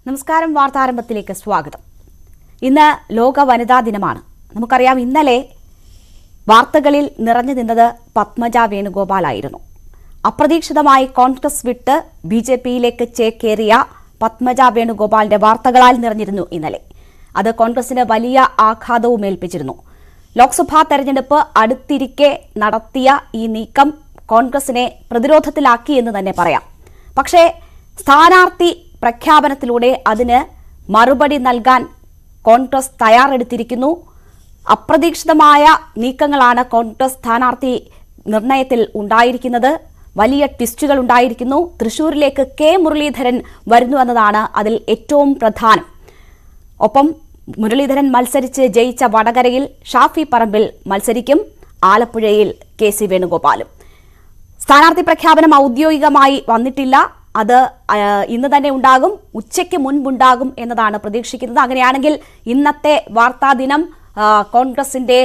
നമസ്കാരം. വാർത്താരംഭത്തിലേക്ക് സ്വാഗതം. ഇന്ന് ലോക വനിതാ ദിനമാണ്. നമുക്കറിയാം, ഇന്നലെ വാർത്തകളിൽ നിറഞ്ഞു നിന്നത് പത്മജ വേണുഗോപാലായിരുന്നു. അപ്രതീക്ഷിതമായി കോൺഗ്രസ് വിട്ട് BJPയിലേക്ക് ചേക്കേറിയ പത്മജ വേണുഗോപാലിന്റെ വാർത്തകളാൽ നിറഞ്ഞിരുന്നു ഇന്നലെ. അത് കോൺഗ്രസിന് വലിയ ആഘാതവും ഏൽപ്പിച്ചിരുന്നു. ലോക്സഭാ തെരഞ്ഞെടുപ്പ് അടുത്തിരിക്കെ നടത്തിയ ഈ നീക്കം കോൺഗ്രസിനെ പ്രതിരോധത്തിലാക്കി എന്ന് തന്നെ പറയാം. പക്ഷേ സ്ഥാനാർത്ഥി പ്രഖ്യാപനത്തിലൂടെ അതിന് മറുപടി നൽകാൻ കോൺഗ്രസ് തയ്യാറെടുത്തിരിക്കുന്നു. അപ്രതീക്ഷിതമായ നീക്കങ്ങളാണ് കോൺഗ്രസ് സ്ഥാനാർത്ഥി നിർണയത്തിൽ ഉണ്ടായിരിക്കുന്നത്. വലിയ ട്വിസ്റ്റുകൾ ഉണ്ടായിരിക്കുന്നു. തൃശൂരിലേക്ക് K മുരളീധരൻ വരുന്നു എന്നതാണ് അതിൽ ഏറ്റവും പ്രധാനം. ഒപ്പം മുരളീധരൻ മത്സരിച്ച് ജയിച്ച വടകരയിൽ ഷാഫി പറമ്പിൽ മത്സരിക്കും. ആലപ്പുഴയിൽ KC വേണുഗോപാലും. സ്ഥാനാർത്ഥി പ്രഖ്യാപനം ഔദ്യോഗികമായി വന്നിട്ടില്ല. അത് ഇന്ന് തന്നെ ഉണ്ടാകും, ഉച്ചയ്ക്ക് മുൻപുണ്ടാകും എന്നതാണ് പ്രതീക്ഷിക്കുന്നത്. അങ്ങനെയാണെങ്കിൽ ഇന്നത്തെ വാർത്താ ദിനം കോൺഗ്രസിന്റെ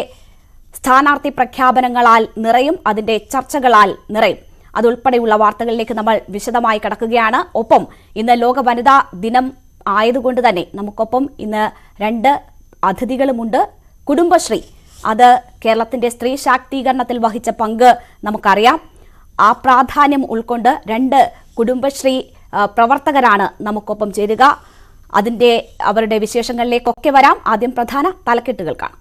സ്ഥാനാർത്ഥി പ്രഖ്യാപനങ്ങളാൽ നിറയും, അതിന്റെ ചർച്ചകളാൽ നിറയും. അതുൾപ്പെടെയുള്ള വാർത്തകളിലേക്ക് നമ്മൾ വിശദമായി കടക്കുകയാണ്. ഒപ്പം ഇന്ന് ലോക വനിതാ ദിനം ആയതുകൊണ്ട് തന്നെ നമുക്കൊപ്പം ഇന്ന് 2 അതിഥികളുമുണ്ട്. കുടുംബശ്രീ, അത് കേരളത്തിന്റെ സ്ത്രീ ശാക്തീകരണത്തിൽ വഹിച്ച പങ്ക് നമുക്കറിയാം. ആ പ്രാധാന്യം ഉൾക്കൊണ്ട് 2 കുടുംബശ്രീ പ്രവർത്തകരാണ് നമുക്കൊപ്പം ചേരുക. അവരുടെ വിശേഷങ്ങളിലേക്കൊക്കെ വരാം. ആദ്യം പ്രധാന തലക്കെട്ടുകൾ കാണാം.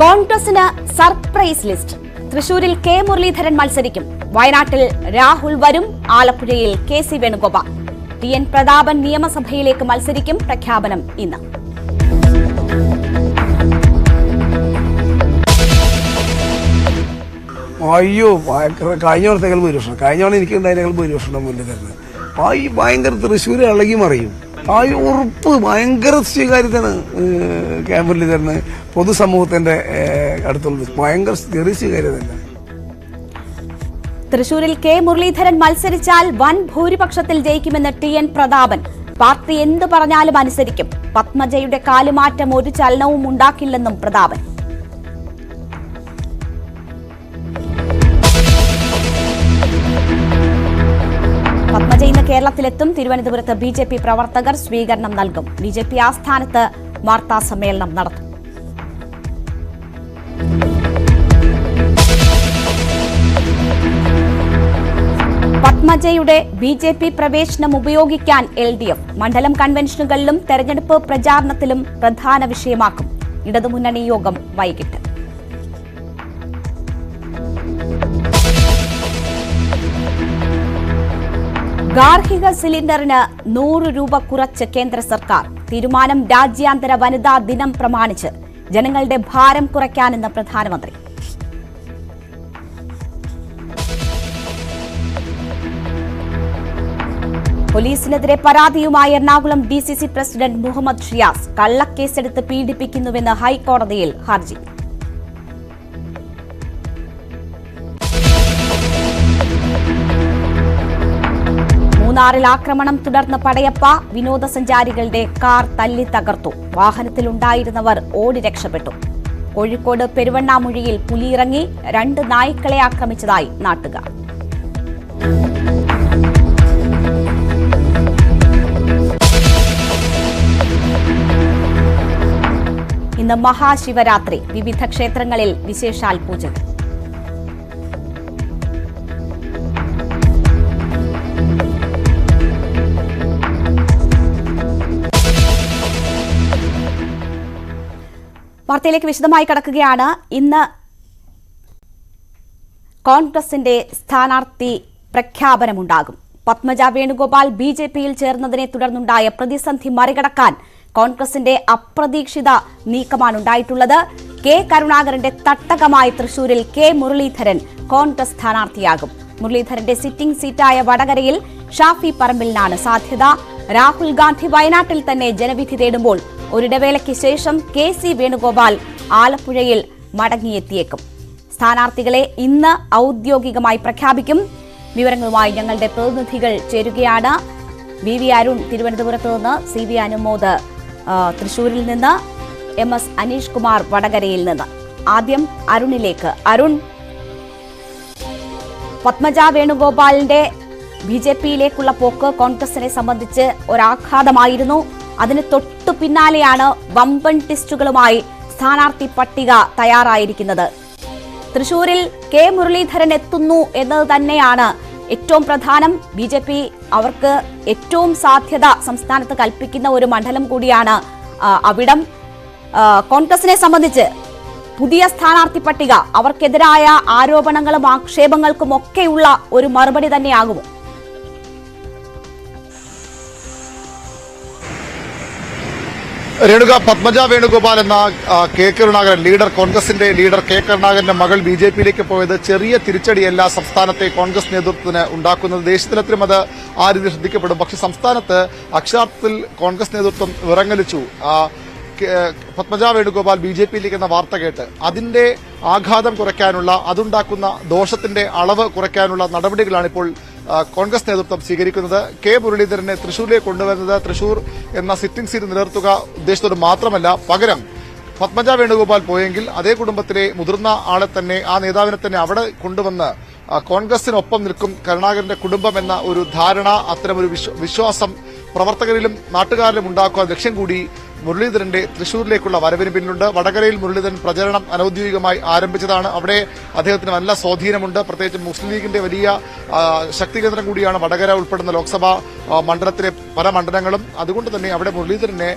കോൺഗ്രസിന് സർപ്രൈസ് ലിസ്റ്റ്. തൃശൂരിൽ K മുരളീധരൻ മത്സരിക്കും. വയനാട്ടിൽ രാഹുൽ വരും. ആലപ്പുഴയിൽ KC വേണുഗോപാൽ. TN പ്രതാപൻ നിയമസഭയിലേക്ക് മത്സരിക്കും. പ്രഖ്യാപനം ഇന്ന്. അയ്യോ, കഴിഞ്ഞ വർഷത്തേക്കാൾ ഭൂരിപക്ഷം. കഴിഞ്ഞ തവണ എനിക്ക് ഉണ്ടായതിനേക്കാൾ ഭൂരിപക്ഷം മുന്നിൽ തരുന്നത്. ഭയങ്കര തൃശ്ശൂര് ഇളകി മറിയും. ഉറപ്പ് ഭയങ്കര സ്വീകാര്യതയാണ് K മുരളീധരന് പൊതുസമൂഹത്തിന്റെ അടുത്തുള്ളത്. ഭയങ്കര ചെറിയ സ്വീകാര്യത തന്നെ. തൃശൂരിൽ K മുരളീധരൻ മത്സരിച്ചാൽ വൻ ഭൂരിപക്ഷത്തിൽ ജയിക്കുമെന്ന് TN പ്രതാപൻ. പാർട്ടി എന്തു പറഞ്ഞാലും അനുസരിക്കും. പത്മജയുടെ കാലുമാറ്റം ഒരു ചലനവും ഉണ്ടാക്കില്ലെന്നും പ്രതാപൻ. പത്മജ ഇന്ന് കേരളത്തിലെത്തും. തിരുവനന്തപുരത്ത് BJP പ്രവർത്തകർ സ്വീകരണം നൽകും. BJP ആസ്ഥാനത്ത് വാർത്താ സമ്മേളനം നടത്തും. പത്മജയുടെ BJP പ്രവേശനം ഉപയോഗിക്കാൻ LDF മണ്ഡലം കൺവെൻഷനുകളിലും തെരഞ്ഞെടുപ്പ് പ്രചാരണത്തിലും പ്രധാന വിഷയമാക്കും. ഇടതുമുന്നണി യോഗം വൈകിട്ട്. ഗാർഹിക സിലിണ്ടറിന് 100 രൂപ കുറച്ച് കേന്ദ്ര സർക്കാർ. തീരുമാനം രാജ്യാന്തര വനിതാ ദിനം പ്രമാണിച്ച്. ജനങ്ങളുടെ ഭാരം കുറയ്ക്കാനെന്ന് പ്രധാനമന്ത്രി. പോലീസിനെതിരെ പരാതിയുമായി എറണാകുളം DCC പ്രസിഡന്റ് മുഹമ്മദ് ഷിയാസ്. കള്ളക്കേസെടുത്ത് പീഡിപ്പിക്കുന്നുവെന്ന് ഹൈക്കോടതിയിൽ ഹർജി. മൂന്നാറിൽ ആക്രമണം തുടർന്ന് പടയപ്പ. വിനോദസഞ്ചാരികളുടെ കാർ തല്ലി തകർത്തു. വാഹനത്തിലുണ്ടായിരുന്നവർ ഓടി രക്ഷപ്പെട്ടു. കോഴിക്കോട് പെരുവണ്ണാമുഴിയിൽ പുലിയിറങ്ങി. 2 നായ്ക്കളെ ആക്രമിച്ചതായി നാട്ടുകാർ. ഇന്ന് മഹാശിവരാത്രി. വിവിധ ക്ഷേത്രങ്ങളിൽ വിശേഷാൽ പൂജകൾ. വാർത്തയിലേക്ക് വിശദമായി കടക്കുകയാണ്. ഇന്ന് കോൺഗ്രസിന്റെ സ്ഥാനാർത്ഥി പ്രഖ്യാപനമുണ്ടാകും. പത്മജ വേണുഗോപാൽ BJPയിൽ ചേർന്നതിനെ തുടർന്നുണ്ടായ പ്രതിസന്ധി മറികടക്കാൻ കോൺഗ്രസിന്റെ അപ്രതീക്ഷിത നീക്കമാണ് ഉണ്ടായിട്ടുള്ളത്. K കരുണാകരന്റെ തട്ടകമായി തൃശൂരിൽ K മുരളീധരൻ കോൺഗ്രസ് സ്ഥാനാർത്ഥിയാകും. മുരളീധരന്റെ സിറ്റിംഗ് സീറ്റായ വടകരയിൽ ഷാഫി പറമ്പിലിനാണ് സാധ്യത. രാഹുൽ ഗാന്ധി വയനാട്ടിൽ തന്നെ ജനവിധി തേടുമ്പോൾ ഒരിടവേളയ്ക്ക് ശേഷം KC വേണുഗോപാൽ ആലപ്പുഴയിൽ മടങ്ങിയെത്തിയേക്കും. സ്ഥാനാർത്ഥികളെ ഇന്ന് ഔദ്യോഗികമായി പ്രഖ്യാപിക്കും. വിവരങ്ങളുമായി ഞങ്ങളുടെ പ്രതിനിധികൾ ചേരുകയാണ്. VV അരുൺ തിരുവനന്തപുരത്ത് നിന്ന്, CV അനുമോദ് തൃശൂരിൽ നിന്ന്, MS അനീഷ് കുമാർ വടകരയിൽ നിന്ന്. ആദ്യം അരുണിലേക്ക്. അരുൺ, പത്മജ വേണുഗോപാലിന്റെ BJP-യിലേക്കുള്ള പോക്ക് കോൺഗ്രസിനെ സംബന്ധിച്ച് ഒരാഘാതമായിരുന്നു. അതിന് തൊട്ടു പിന്നാലെയാണ് വമ്പൻ ടിസ്റ്റുകളുമായി സ്ഥാനാർത്ഥി പട്ടിക തയ്യാറായിരിക്കുന്നത്. തൃശൂരിൽ കെ മുരളീധരൻ എത്തുന്നു എന്നത് തന്നെയാണ് ഏറ്റവും പ്രധാനം. BJP അവർക്ക് ഏറ്റവും സാധ്യത സംസ്ഥാനത്ത് കൽപ്പിക്കുന്ന ഒരു മണ്ഡലം കൂടിയാണ് അവിടം. കോൺഗ്രസിനെ സംബന്ധിച്ച് പുതിയ സ്ഥാനാർത്ഥി പട്ടിക അവർക്കെതിരായ ആരോപണങ്ങളും ആക്ഷേപങ്ങൾക്കും ഒക്കെയുള്ള ഒരു മറുപടി തന്നെയാകുമോ? രേണുക, പത്മജ വേണുഗോപാൽ എന്ന കെ കരുണാകരൻ കോൺഗ്രസിന്റെ ലീഡർ കെ കരുണാകരന്റെ മകൾ BJP-യിലേക്ക് പോയത് ചെറിയ തിരിച്ചടിയല്ല സംസ്ഥാനത്തെ കോൺഗ്രസ് നേതൃത്വത്തിന് ഉണ്ടാക്കുന്നത്. ദേശീയതലത്തിലും അത് ആ രീതിയിൽ ശ്രദ്ധിക്കപ്പെടും. പക്ഷേ സംസ്ഥാനത്ത് അക്ഷരാർത്ഥത്തിൽ കോൺഗ്രസ് നേതൃത്വം വിറങ്ങലിച്ചു. പത്മജ വേണുഗോപാൽ BJP-യിലേക്ക് എന്ന വാർത്ത കേട്ട് അതിന്റെ ആഘാതം കുറയ്ക്കാനുള്ള, അതുണ്ടാക്കുന്ന ദോഷത്തിന്റെ അളവ് കുറയ്ക്കാനുള്ള നടപടികളാണ് ഇപ്പോൾ കോൺഗ്രസ് നേതൃത്വം സ്വീകരിക്കുന്നത്. കെ മുരളീധരനെ തൃശൂരിലേക്ക് കൊണ്ടുവരുന്നത് തൃശൂർ എന്ന സിറ്റിംഗ് സീറ്റ് നിലനിർത്തുക ഉദ്ദേശത്തോട് മാത്രമല്ല, പകരം പത്മജ വേണുഗോപാൽ പോയെങ്കിൽ അതേ കുടുംബത്തിലെ മുതിർന്ന ആളെ തന്നെ, ആ നേതാവിനെ തന്നെ അവിടെ കൊണ്ടുവന്ന് കോൺഗ്രസിനൊപ്പം നിൽക്കും കരുണാകരന്റെ കുടുംബം എന്ന ഒരു ധാരണ, അത്തരമൊരു വിശ്വാസം പ്രവർത്തകരിലും നാട്ടുകാരിലും ഉണ്ടാക്കുക ലക്ഷ്യം കൂടി മുരളീധരന്റെ തൃശൂരിലേക്കുള്ള വരവിന് പിന്നിലുണ്ട്. വടകരയിൽ മുരളീധരൻ പ്രചരണം അനൌദ്യോഗികമായി ആരംഭിച്ചതാണ്. അവിടെ അദ്ദേഹത്തിന് നല്ല സ്വാധീനമുണ്ട്. പ്രത്യേകിച്ച് മുസ്ലിം ലീഗിന്റെ വലിയ ശക്തി കേന്ദ്രം കൂടിയാണ് വടകര ഉൾപ്പെടുന്ന ലോക്സഭാ മണ്ഡലത്തിലെ പല മണ്ഡലങ്ങളും. അതുകൊണ്ട് തന്നെ അവിടെ മുരളീധരനെ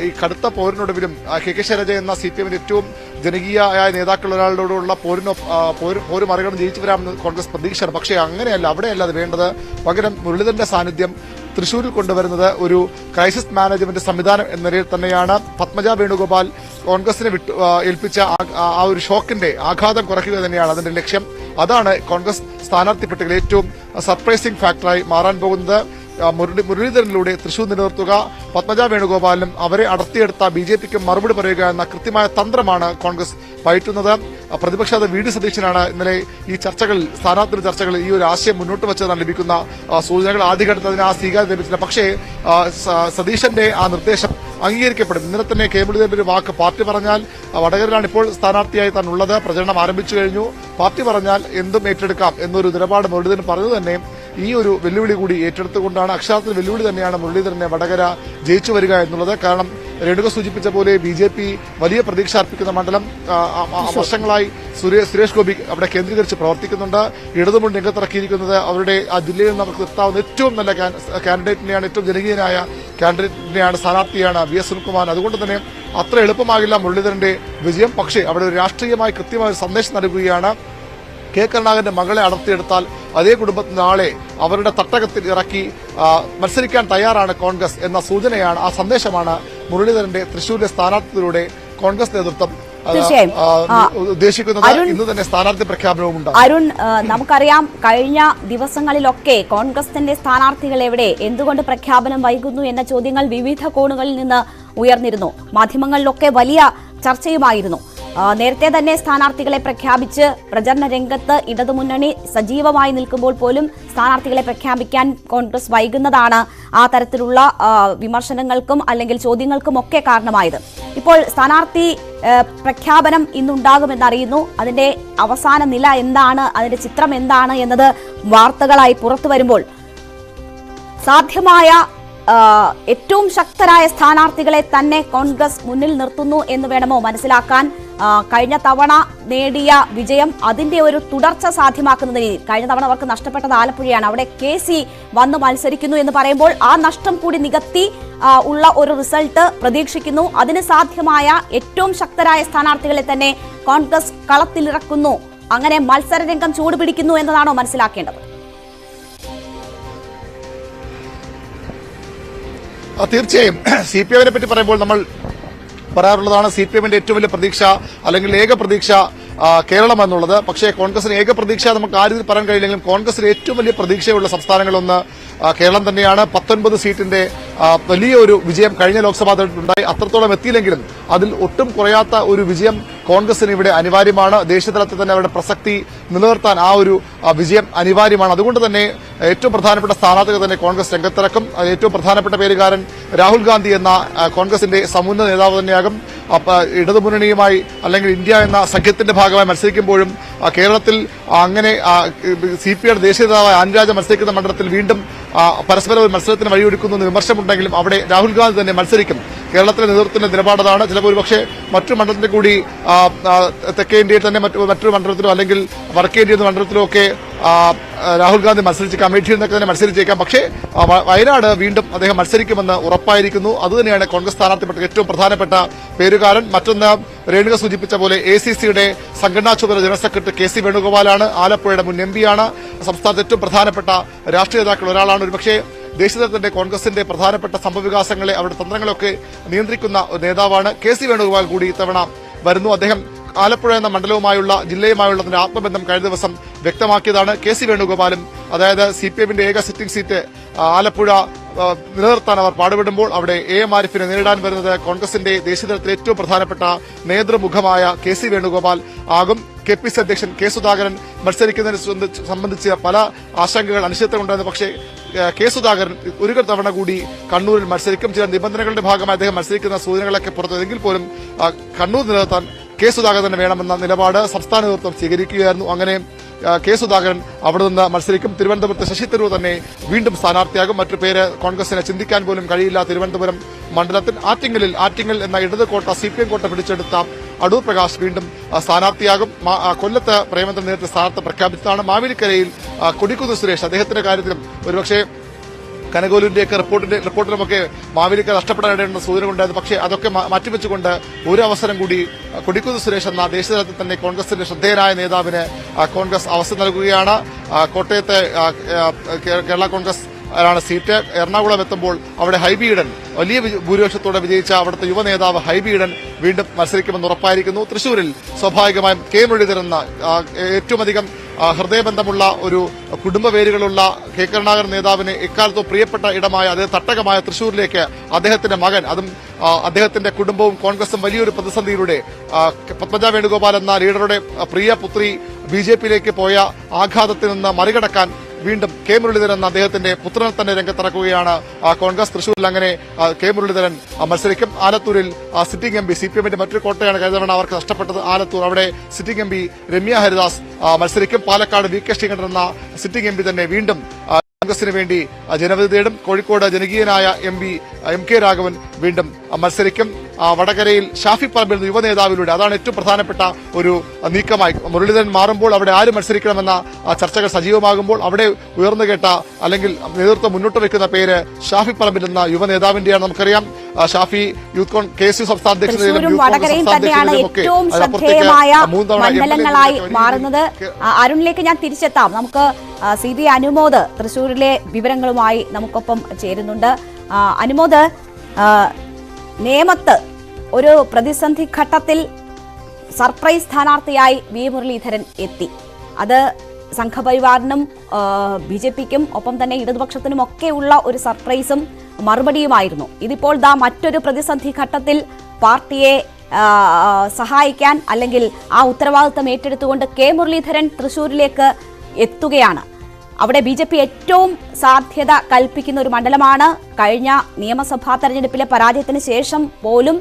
ഈ കടുത്ത പോരിനൊടുവിലും കെ ശൈലജ എന്ന CPM-ന്റെ ഏറ്റവും ജനകീയമായ നേതാക്കളൊരാളോടുള്ള പോര് മറികടന്ന് ജയിച്ചു വരാമെന്ന് കോൺഗ്രസ് പ്രതീക്ഷയാണ്. പക്ഷേ അങ്ങനെയല്ല, അവിടെയല്ല അത് വേണ്ടത്. പകരം മുരളീധരന്റെ സാന്നിധ്യം തൃശൂരിൽ കൊണ്ടുവരുന്നത് ഒരു ക്രൈസിസ് മാനേജ്മെന്റ് സംവിധാനം എന്ന നിലയിൽ തന്നെയാണ്. പത്മജ വേണുഗോപാൽ കോൺഗ്രസിനെ ഏൽപ്പിച്ച ആ ഒരു ഷോക്കിന്റെ ആഘാതം കുറയ്ക്കുക തന്നെയാണ് അതിന്റെ ലക്ഷ്യം. അതാണ് കോൺഗ്രസ് സ്ഥാനാർത്ഥി പട്ടികയിൽ ഏറ്റവും സർപ്രൈസിംഗ് ഫാക്ടറായി മാറാൻ പോകുന്നത്. മുരളീധരനിലൂടെ തൃശൂർ നിലനിർത്തുക, പത്മജ വേണുഗോപാലിനും അവരെ അടർത്തിയെടുത്ത BJP-ക്കും മറുപടി പറയുക എന്ന കൃത്യമായ തന്ത്രമാണ് കോൺഗ്രസ് പയറ്റുന്നത്. പ്രതിപക്ഷ VD സതീശനാണ് ഇന്നലെ ഈ സ്ഥാനാർത്ഥി ചർച്ചകളിൽ ഈ ഒരു ആശയം മുന്നോട്ട് വെച്ചതാണ് ലഭിക്കുന്ന സൂചനകൾ. ആദ്യഘട്ടത്തിൽ അതിന് ആ സ്വീകാര്യം ലഭിച്ചില്ല. പക്ഷേ സതീശന്റെ ആ നിർദ്ദേശം അംഗീകരിക്കപ്പെടും. ഇന്നലെ തന്നെ കെ മുരളീധരന്റെ ഒരു വാക്ക്, പാർട്ടി പറഞ്ഞാൽ വടകരയിലാണ് ഇപ്പോൾ സ്ഥാനാർത്ഥിയായി താൻ ഉള്ളത്, പ്രചരണം ആരംഭിച്ചു കഴിഞ്ഞു, പാർട്ടി പറഞ്ഞാൽ എന്തും ഏറ്റെടുക്കാം എന്നൊരു നിലപാട് മുരളീധരൻ പറഞ്ഞു തന്നെ ഈ ഒരു വെല്ലുവിളി കൂടി ഏറ്റെടുത്തുകൊണ്ടാണ്, അക്ഷരാർത്ഥത്തിൽ വെല്ലുവിളി തന്നെയാണ് മുരളീധരനെ വടകര ജയിച്ചു വരിക എന്നുള്ളത്. കാരണം രേണുക സൂചിപ്പിച്ച പോലെ BJP വലിയ പ്രതീക്ഷ അർപ്പിക്കുന്ന മണ്ഡലം. വർഷങ്ങളായി സുരേഷ് ഗോപി അവിടെ കേന്ദ്രീകരിച്ച് പ്രവർത്തിക്കുന്നുണ്ട്. ഇടതുമുന്നണി രംഗത്തിറക്കിയിരിക്കുന്നത് അവരുടെ ആ ജില്ലയിൽ നിന്ന് അവർക്ക് എത്താവുന്ന ഏറ്റവും നല്ല കാൻഡിഡേറ്റിനെയാണ്, ഏറ്റവും ജനകീയനായ കാൻഡിഡേറ്റിനെയാണ്, സ്ഥാനാർത്ഥിയാണ് VS സുനിൽകുമാർ. അതുകൊണ്ട് തന്നെ അത്ര എളുപ്പമാകില്ല മുരളീധരന്റെ വിജയം. പക്ഷേ അവിടെ ഒരു രാഷ്ട്രീയമായി കൃത്യമായ ഒരു സന്ദേശം നൽകുകയാണ്. കെ കരുണാകരന്റെ മകളെ അടർത്തിയെടുത്താൽ അതേ കുടുംബത്തിൽ നാളെ അവരുടെ തട്ടകത്തിൽ ഇറക്കി മത്സരിക്കാൻ തയ്യാറാണ് കോൺഗ്രസ് എന്ന സൂചനയാണ്, ആ സന്ദേശമാണ് മുരളീധരന്റെ തൃശൂരിലെ സ്ഥാനാർത്ഥിയിലൂടെ കോൺഗ്രസ് നേതൃത്വം ഉദ്ദേശിക്കുന്നത്. ഇന്ന് തന്നെ സ്ഥാനാർത്ഥി പ്രഖ്യാപനവും ഉണ്ടാകും. അരുൺ, നമുക്കറിയാം കഴിഞ്ഞ ദിവസങ്ങളിലൊക്കെ കോൺഗ്രസിന്റെ സ്ഥാനാർത്ഥികൾ എവിടെ, എന്തുകൊണ്ട് പ്രഖ്യാപനം വൈകുന്നു എന്ന ചോദ്യങ്ങൾ വിവിധ കോണുകളിൽ നിന്ന് ഉയർന്നിരുന്നു. മാധ്യമങ്ങളിലൊക്കെ വലിയ ചർച്ചയുമായിരുന്നു. നേരത്തെ തന്നെ സ്ഥാനാർത്ഥികളെ പ്രഖ്യാപിച്ച് പ്രചരണ രംഗത്ത് ഇടതുമുന്നണി സജീവമായി നിൽക്കുമ്പോൾ പോലും സ്ഥാനാർത്ഥികളെ പ്രഖ്യാപിക്കാൻ കോൺഗ്രസ് വൈകുന്നതാണ് ആ തരത്തിലുള്ള വിമർശനങ്ങൾക്കും അല്ലെങ്കിൽ ചോദ്യങ്ങൾക്കും ഒക്കെ കാരണമായത്. ഇപ്പോൾ സ്ഥാനാർത്ഥി പ്രഖ്യാപനം ഇന്നുണ്ടാകുമെന്നറിയുന്നു. അതിന്റെ അവസാന നില എന്താണ്, അതിന്റെ ചിത്രം എന്താണ് എന്നത് വാർത്തകളായി പുറത്തു വരുമ്പോൾ സാധ്യമായ ഏറ്റവും ശക്തരായ സ്ഥാനാർത്ഥികളെ തന്നെ കോൺഗ്രസ് മുന്നിൽ നിർത്തുന്നു എന്ന് വേണമോ മനസ്സിലാക്കാൻ? കഴിഞ്ഞ തവണ നേടിയ വിജയം അതിന്റെ ഒരു തുടർച്ച സാധ്യമാക്കുന്നതിന്, കഴിഞ്ഞ തവണ അവർക്ക് നഷ്ടപ്പെട്ടത് ആലപ്പുഴയാണ്, അവിടെ KC വന്ന് മത്സരിക്കുന്നു എന്ന് പറയുമ്പോൾ ആ നഷ്ടം കൂടി നികത്തി ഉള്ള ഒരു റിസൾട്ട് പ്രതീക്ഷിക്കുന്നു. അതിന് സാധ്യമായ ഏറ്റവും ശക്തരായ സ്ഥാനാർത്ഥികളെ തന്നെ കോൺഗ്രസ് കളത്തിലിറക്കുന്നു, അങ്ങനെ മത്സരരംഗം ചൂടുപിടിക്കുന്നു എന്നതാണോ മനസ്സിലാക്കേണ്ടത്? തീർച്ചയായും CPM-നെ പറ്റി പറയുമ്പോൾ നമ്മൾ പറയാറുള്ളതാണ് CPM-ന്റെ ഏറ്റവും വലിയ പ്രതീക്ഷ അല്ലെങ്കിൽ ഏക പ്രതീക്ഷ കേരളം എന്നുള്ളത്. പക്ഷേ കോൺഗ്രസിന് ഏക പ്രതീക്ഷ നമുക്ക് ആ രീതിയിൽ പറയാൻ കഴിയില്ലെങ്കിലും കോൺഗ്രസിന് ഏറ്റവും വലിയ പ്രതീക്ഷയുള്ള സംസ്ഥാനങ്ങളൊന്ന് കേരളം തന്നെയാണ്. 19 സീറ്റിന്റെ വലിയ ഒരു വിജയം കഴിഞ്ഞ ലോക്സഭാ തെരഞ്ഞെടുപ്പിലുണ്ടായി. അത്രത്തോളം എത്തിയില്ലെങ്കിലും അതിൽ ഒട്ടും കുറയാത്ത ഒരു വിജയം കോൺഗ്രസിന് ഇവിടെ അനിവാര്യമാണ്. ദേശീയതലത്തിൽ തന്നെ അവരുടെ പ്രസക്തി നിലനിർത്താൻ ആ ഒരു വിജയം അനിവാര്യമാണ്. അതുകൊണ്ട് തന്നെ ഏറ്റവും പ്രധാനപ്പെട്ട സ്ഥാനാർത്ഥികൾ തന്നെ കോൺഗ്രസ് രംഗത്തിറക്കും. ഏറ്റവും പ്രധാനപ്പെട്ട പേരുകാരൻ രാഹുൽ ഗാന്ധി എന്ന കോൺഗ്രസിന്റെ സമുന്നത നേതാവ് തന്നെയാകും. ഇടതുമുന്നണിയുമായി അല്ലെങ്കിൽ ഇന്ത്യ എന്ന സഖ്യത്തിന്റെ ഭാഗമായി മത്സരിക്കുമ്പോഴും കേരളത്തിൽ അങ്ങനെ CPI ദേശീയ നേതാവായ ആൻരാജ മത്സരിക്കുന്ന മണ്ഡലത്തിൽ വീണ്ടും പരസ്പര ഒരു മത്സരത്തിന് വഴിയൊരുക്കുന്നു എന്ന് വിമർശനമുണ്ടെങ്കിലും അവിടെ രാഹുൽ ഗാന്ധി തന്നെ മത്സരിക്കും. കേരളത്തിലെ നേതൃത്വത്തിന്റെ നിലപാടതാണ്. ചിലപ്പോൾ ഒരുപക്ഷെ മറ്റു മണ്ഡലത്തിൽ കൂടി തെക്കേ ഇന്ത്യയിൽ തന്നെ മറ്റൊരു മണ്ഡലത്തിലോ അല്ലെങ്കിൽ വടക്കേ ഇന്ത്യയിൽ മണ്ഡലത്തിലോ ഒക്കെ രാഹുൽ ഗാന്ധി മത്സരിച്ചേക്കാം, അമേഠിയിൽ നിന്നൊക്കെ തന്നെ മത്സരിച്ചേക്കാം. പക്ഷേ വയനാട് വീണ്ടും അദ്ദേഹം മത്സരിക്കുമെന്ന് ഉറപ്പായിരിക്കുന്നു. അതുതന്നെയാണ് കോൺഗ്രസ് സ്ഥാനാർത്ഥിപ്പെട്ട ഏറ്റവും പ്രധാനപ്പെട്ട പേരുകാരൻ. മറ്റൊന്ന് രേണുക സൂചിപ്പിച്ച പോലെ ACCയുടെ സംഘടനാ ചുമതല ജനറൽ സെക്രട്ടറി KC വേണുഗോപാലാണ്. ആലപ്പുഴയുടെ മുൻ MP യാണ്. സംസ്ഥാനത്തെ ഏറ്റവും പ്രധാനപ്പെട്ട രാഷ്ട്രീയ നേതാക്കൾ ഒരാളാണ്. ഒരുപക്ഷെ ദേശീയതലത്തിന്റെ കോൺഗ്രസിന്റെ പ്രധാനപ്പെട്ട സംഭവവികാസങ്ങളെ അവരുടെ തന്ത്രങ്ങളൊക്കെ നിയന്ത്രിക്കുന്ന നേതാവാണ്. KC വേണുഗോപാൽ കൂടി ഇത്തവണ വരുന്നു. അദ്ദേഹം ആലപ്പുഴ എന്ന മണ്ഡലവുമായുള്ള ജില്ലയുമായുള്ള അതിന്റെ ആത്മബന്ധം കഴിഞ്ഞ ദിവസം വ്യക്തമാക്കിയതാണ്. KC വേണുഗോപാലും അതായത് CPMന്റെ ഏക സിറ്റിംഗ് സീറ്റ് ആലപ്പുഴ നിലനിർത്താൻ അവർ പാടുപെടുമ്പോൾ അവിടെ AM ആരിഫിനെ നേരിടാൻ വരുന്നത് കോൺഗ്രസിന്റെ ദേശീയതലത്തിലെ ഏറ്റവും പ്രധാനപ്പെട്ട നേതൃമുഖമായ KC വേണുഗോപാൽ ആകും. KPC അധ്യക്ഷൻ K സുധാകരൻ മത്സരിക്കുന്നതിനെ സംബന്ധിച്ച് പല ആശങ്കകൾ അനിശ്ചിതത്വമുണ്ടായിരുന്നു. പക്ഷേ K സുധാകരൻ ഒരു തവണ കൂടി കണ്ണൂരിൽ മത്സരിക്കും. ചില നിബന്ധനകളുടെ ഭാഗമായി അദ്ദേഹം മത്സരിക്കുന്ന സൂചനകളൊക്കെ പുറത്തെങ്കിൽ പോലും കണ്ണൂർ നിലനിർത്താൻ K സുധാകരൻ തന്നെ വേണമെന്ന നിലപാട് സംസ്ഥാന നേതൃത്വം സ്വീകരിക്കുകയായിരുന്നു. അങ്ങനെ K സുധാകരൻ അവിടെ നിന്ന് മത്സരിക്കും. തിരുവനന്തപുരത്ത് ശശി തരൂർ തന്നെ വീണ്ടും സ്ഥാനാർത്ഥിയാകും. മറ്റു പേര് കോൺഗ്രസിനെ ചിന്തിക്കാൻ പോലും കഴിയില്ല. തിരുവനന്തപുരം മണ്ഡലത്തിൽ ആറ്റിങ്ങൽ എന്ന ഇടത് കോട്ട CPM കോട്ട പിടിച്ചെടുത്ത അടൂർ പ്രകാശ് വീണ്ടും സ്ഥാനാർത്ഥിയാകും. കൊല്ലത്ത് പ്രേമചന്ദ്രൻ നേരത്തെ സ്ഥാനാർത്ഥി പ്രഖ്യാപിച്ചതാണ്. മാവേലിക്കരയിൽ കൊടിക്കുന്ന് സുരേഷ് അദ്ദേഹത്തിന്റെ കാര്യത്തിലും ഒരുപക്ഷെ കനകോലുവിന്റെയൊക്കെ റിപ്പോർട്ടിലുമൊക്കെ മാവേലിക്കര നഷ്ടപ്പെടാനിടയുന്ന സൂചന ഉണ്ടായിരുന്നു. പക്ഷേ അതൊക്കെ മാറ്റിവെച്ചുകൊണ്ട് ഒരു അവസരം കൂടി കൊടിക്കുന്ന് സുരേഷ് എന്ന ദേശീയതലത്തിൽ തന്നെ കോൺഗ്രസിന്റെ ശ്രദ്ധേയനായ നേതാവിന് കോൺഗ്രസ് അവസരം നൽകുകയാണ്. കോട്ടയത്തെ കേരള കോൺഗ്രസ് ാണ് സീറ്റ്. എറണാകുളം എത്തുമ്പോൾ അവിടെ ഹൈബി ഈഡൻ വലിയ ഭൂരിപക്ഷത്തോടെ വിജയിച്ച അവിടുത്തെ യുവ നേതാവ് ഹൈബി ഈഡൻ വീണ്ടും മത്സരിക്കുമെന്ന് ഉറപ്പായിരിക്കുന്നു. തൃശൂരിൽ സ്വാഭാവികമായും K മുരളീധരൻ എന്ന ഏറ്റവും അധികം ഹൃദയബന്ധമുള്ള ഒരു കുടുംബ വേരുകളുള്ള K കരുണാകരൻ നേതാവിന് എക്കാലത്തും പ്രിയപ്പെട്ട ഇടമായ അതേ തട്ടകമായ തൃശൂരിലേക്ക് അദ്ദേഹത്തിന്റെ മകൻ, അതും അദ്ദേഹത്തിന്റെ കുടുംബവും കോൺഗ്രസും വലിയൊരു പ്രതിസന്ധിയിലൂടെ പത്മജ വേണുഗോപാൽ എന്ന ലീഡറുടെ പ്രിയ പുത്രി BJPയിലേക്ക് പോയ ആഘാതത്തിൽ നിന്ന് മറികടക്കാൻ വീണ്ടും K മുരളീധരൻ എന്ന അദ്ദേഹത്തിന്റെ പുത്രനെ തന്നെ രംഗത്തിറക്കുകയാണ് കോൺഗ്രസ്. തൃശൂരിൽ അങ്ങനെ K മുരളീധരൻ മത്സരിക്കും. ആലത്തൂരിൽ സിറ്റിംഗ് MP CPMന്റെ മറ്റൊരു കോട്ടയാണ് കഴിഞ്ഞ തവണ അവർക്ക് നഷ്ടപ്പെട്ടത് ആലത്തൂർ. അവിടെ സിറ്റിംഗ് MP രമ്യ ഹരിദാസ് മത്സരിക്കും. പാലക്കാട് VK ശ്രീകണ്ഠൻ എന്ന സിറ്റിംഗ് MP തന്നെ വീണ്ടും കോൺഗ്രസിന് വേണ്ടി ജനവിധി തേടും. കോഴിക്കോട് ജനകീയനായ MP MK രാഘവൻ വീണ്ടും മത്സരിക്കും. വടകരയിൽ ഷാഫി പറമ്പിൽ യുവ നേതാവിലൂടെ അതാണ് ഏറ്റവും പ്രധാനപ്പെട്ട ഒരു നീക്കമായി. മുരളീധരൻ മാറുമ്പോൾ അവിടെ ആര് മത്സരിക്കണമെന്ന ചർച്ചകൾ സജീവമാകുമ്പോൾ അവിടെ ഉയർന്നു കേട്ട അല്ലെങ്കിൽ നേതൃത്വം മുന്നോട്ട് വെക്കുന്ന പേര് ഷാഫി പറമ്പിൽ എന്ന യുവ നേതാവിന്റെയാണ്. നമുക്കറിയാം ഷാഫി യൂത്ത് KSU സംസ്ഥാന തൃശ്ശൂരും വടകരയും തന്നെയാണ് ഏറ്റവും ശ്രദ്ധേയമായ മണ്ഡലങ്ങളായി മാറുന്നത്. അരുണിലേക്ക് ഞാൻ തിരിച്ചെത്താം. നമുക്ക് CB അനുമോദ് തൃശ്ശൂരിലെ വിവരങ്ങളുമായി നമുക്കൊപ്പം ചേരുന്നുണ്ട്. അനുമോദ്, നേമത്ത് ഒരു പ്രതിസന്ധി ഘട്ടത്തിൽ സർപ്രൈസ് സ്ഥാനാർത്ഥിയായി V മുരളീധരൻ എത്തി. അത് സംഘപരിവാറിനും BJPക്കും ഒപ്പം തന്നെ ഇടതുപക്ഷത്തിനും ഒക്കെയുള്ള ഒരു സർപ്രൈസും മറുപടിയുമായിരുന്നു. ഇതിപ്പോൾ മറ്റൊരു പ്രതിസന്ധി ഘട്ടത്തിൽ പാർട്ടിയെ സഹായിക്കാൻ അല്ലെങ്കിൽ ആ ഉത്തരവാദിത്തം ഏറ്റെടുത്തുകൊണ്ട് K മുരളീധരൻ തൃശ്ശൂരിലേക്ക് എത്തുകയാണ്. അവിടെ BJP ഏറ്റവും സാധ്യത കൽപ്പിക്കുന്ന ഒരു മണ്ഡലമാണ്. കഴിഞ്ഞ നിയമസഭാ തെരഞ്ഞെടുപ്പിലെ പരാജയത്തിന് ശേഷം പോലും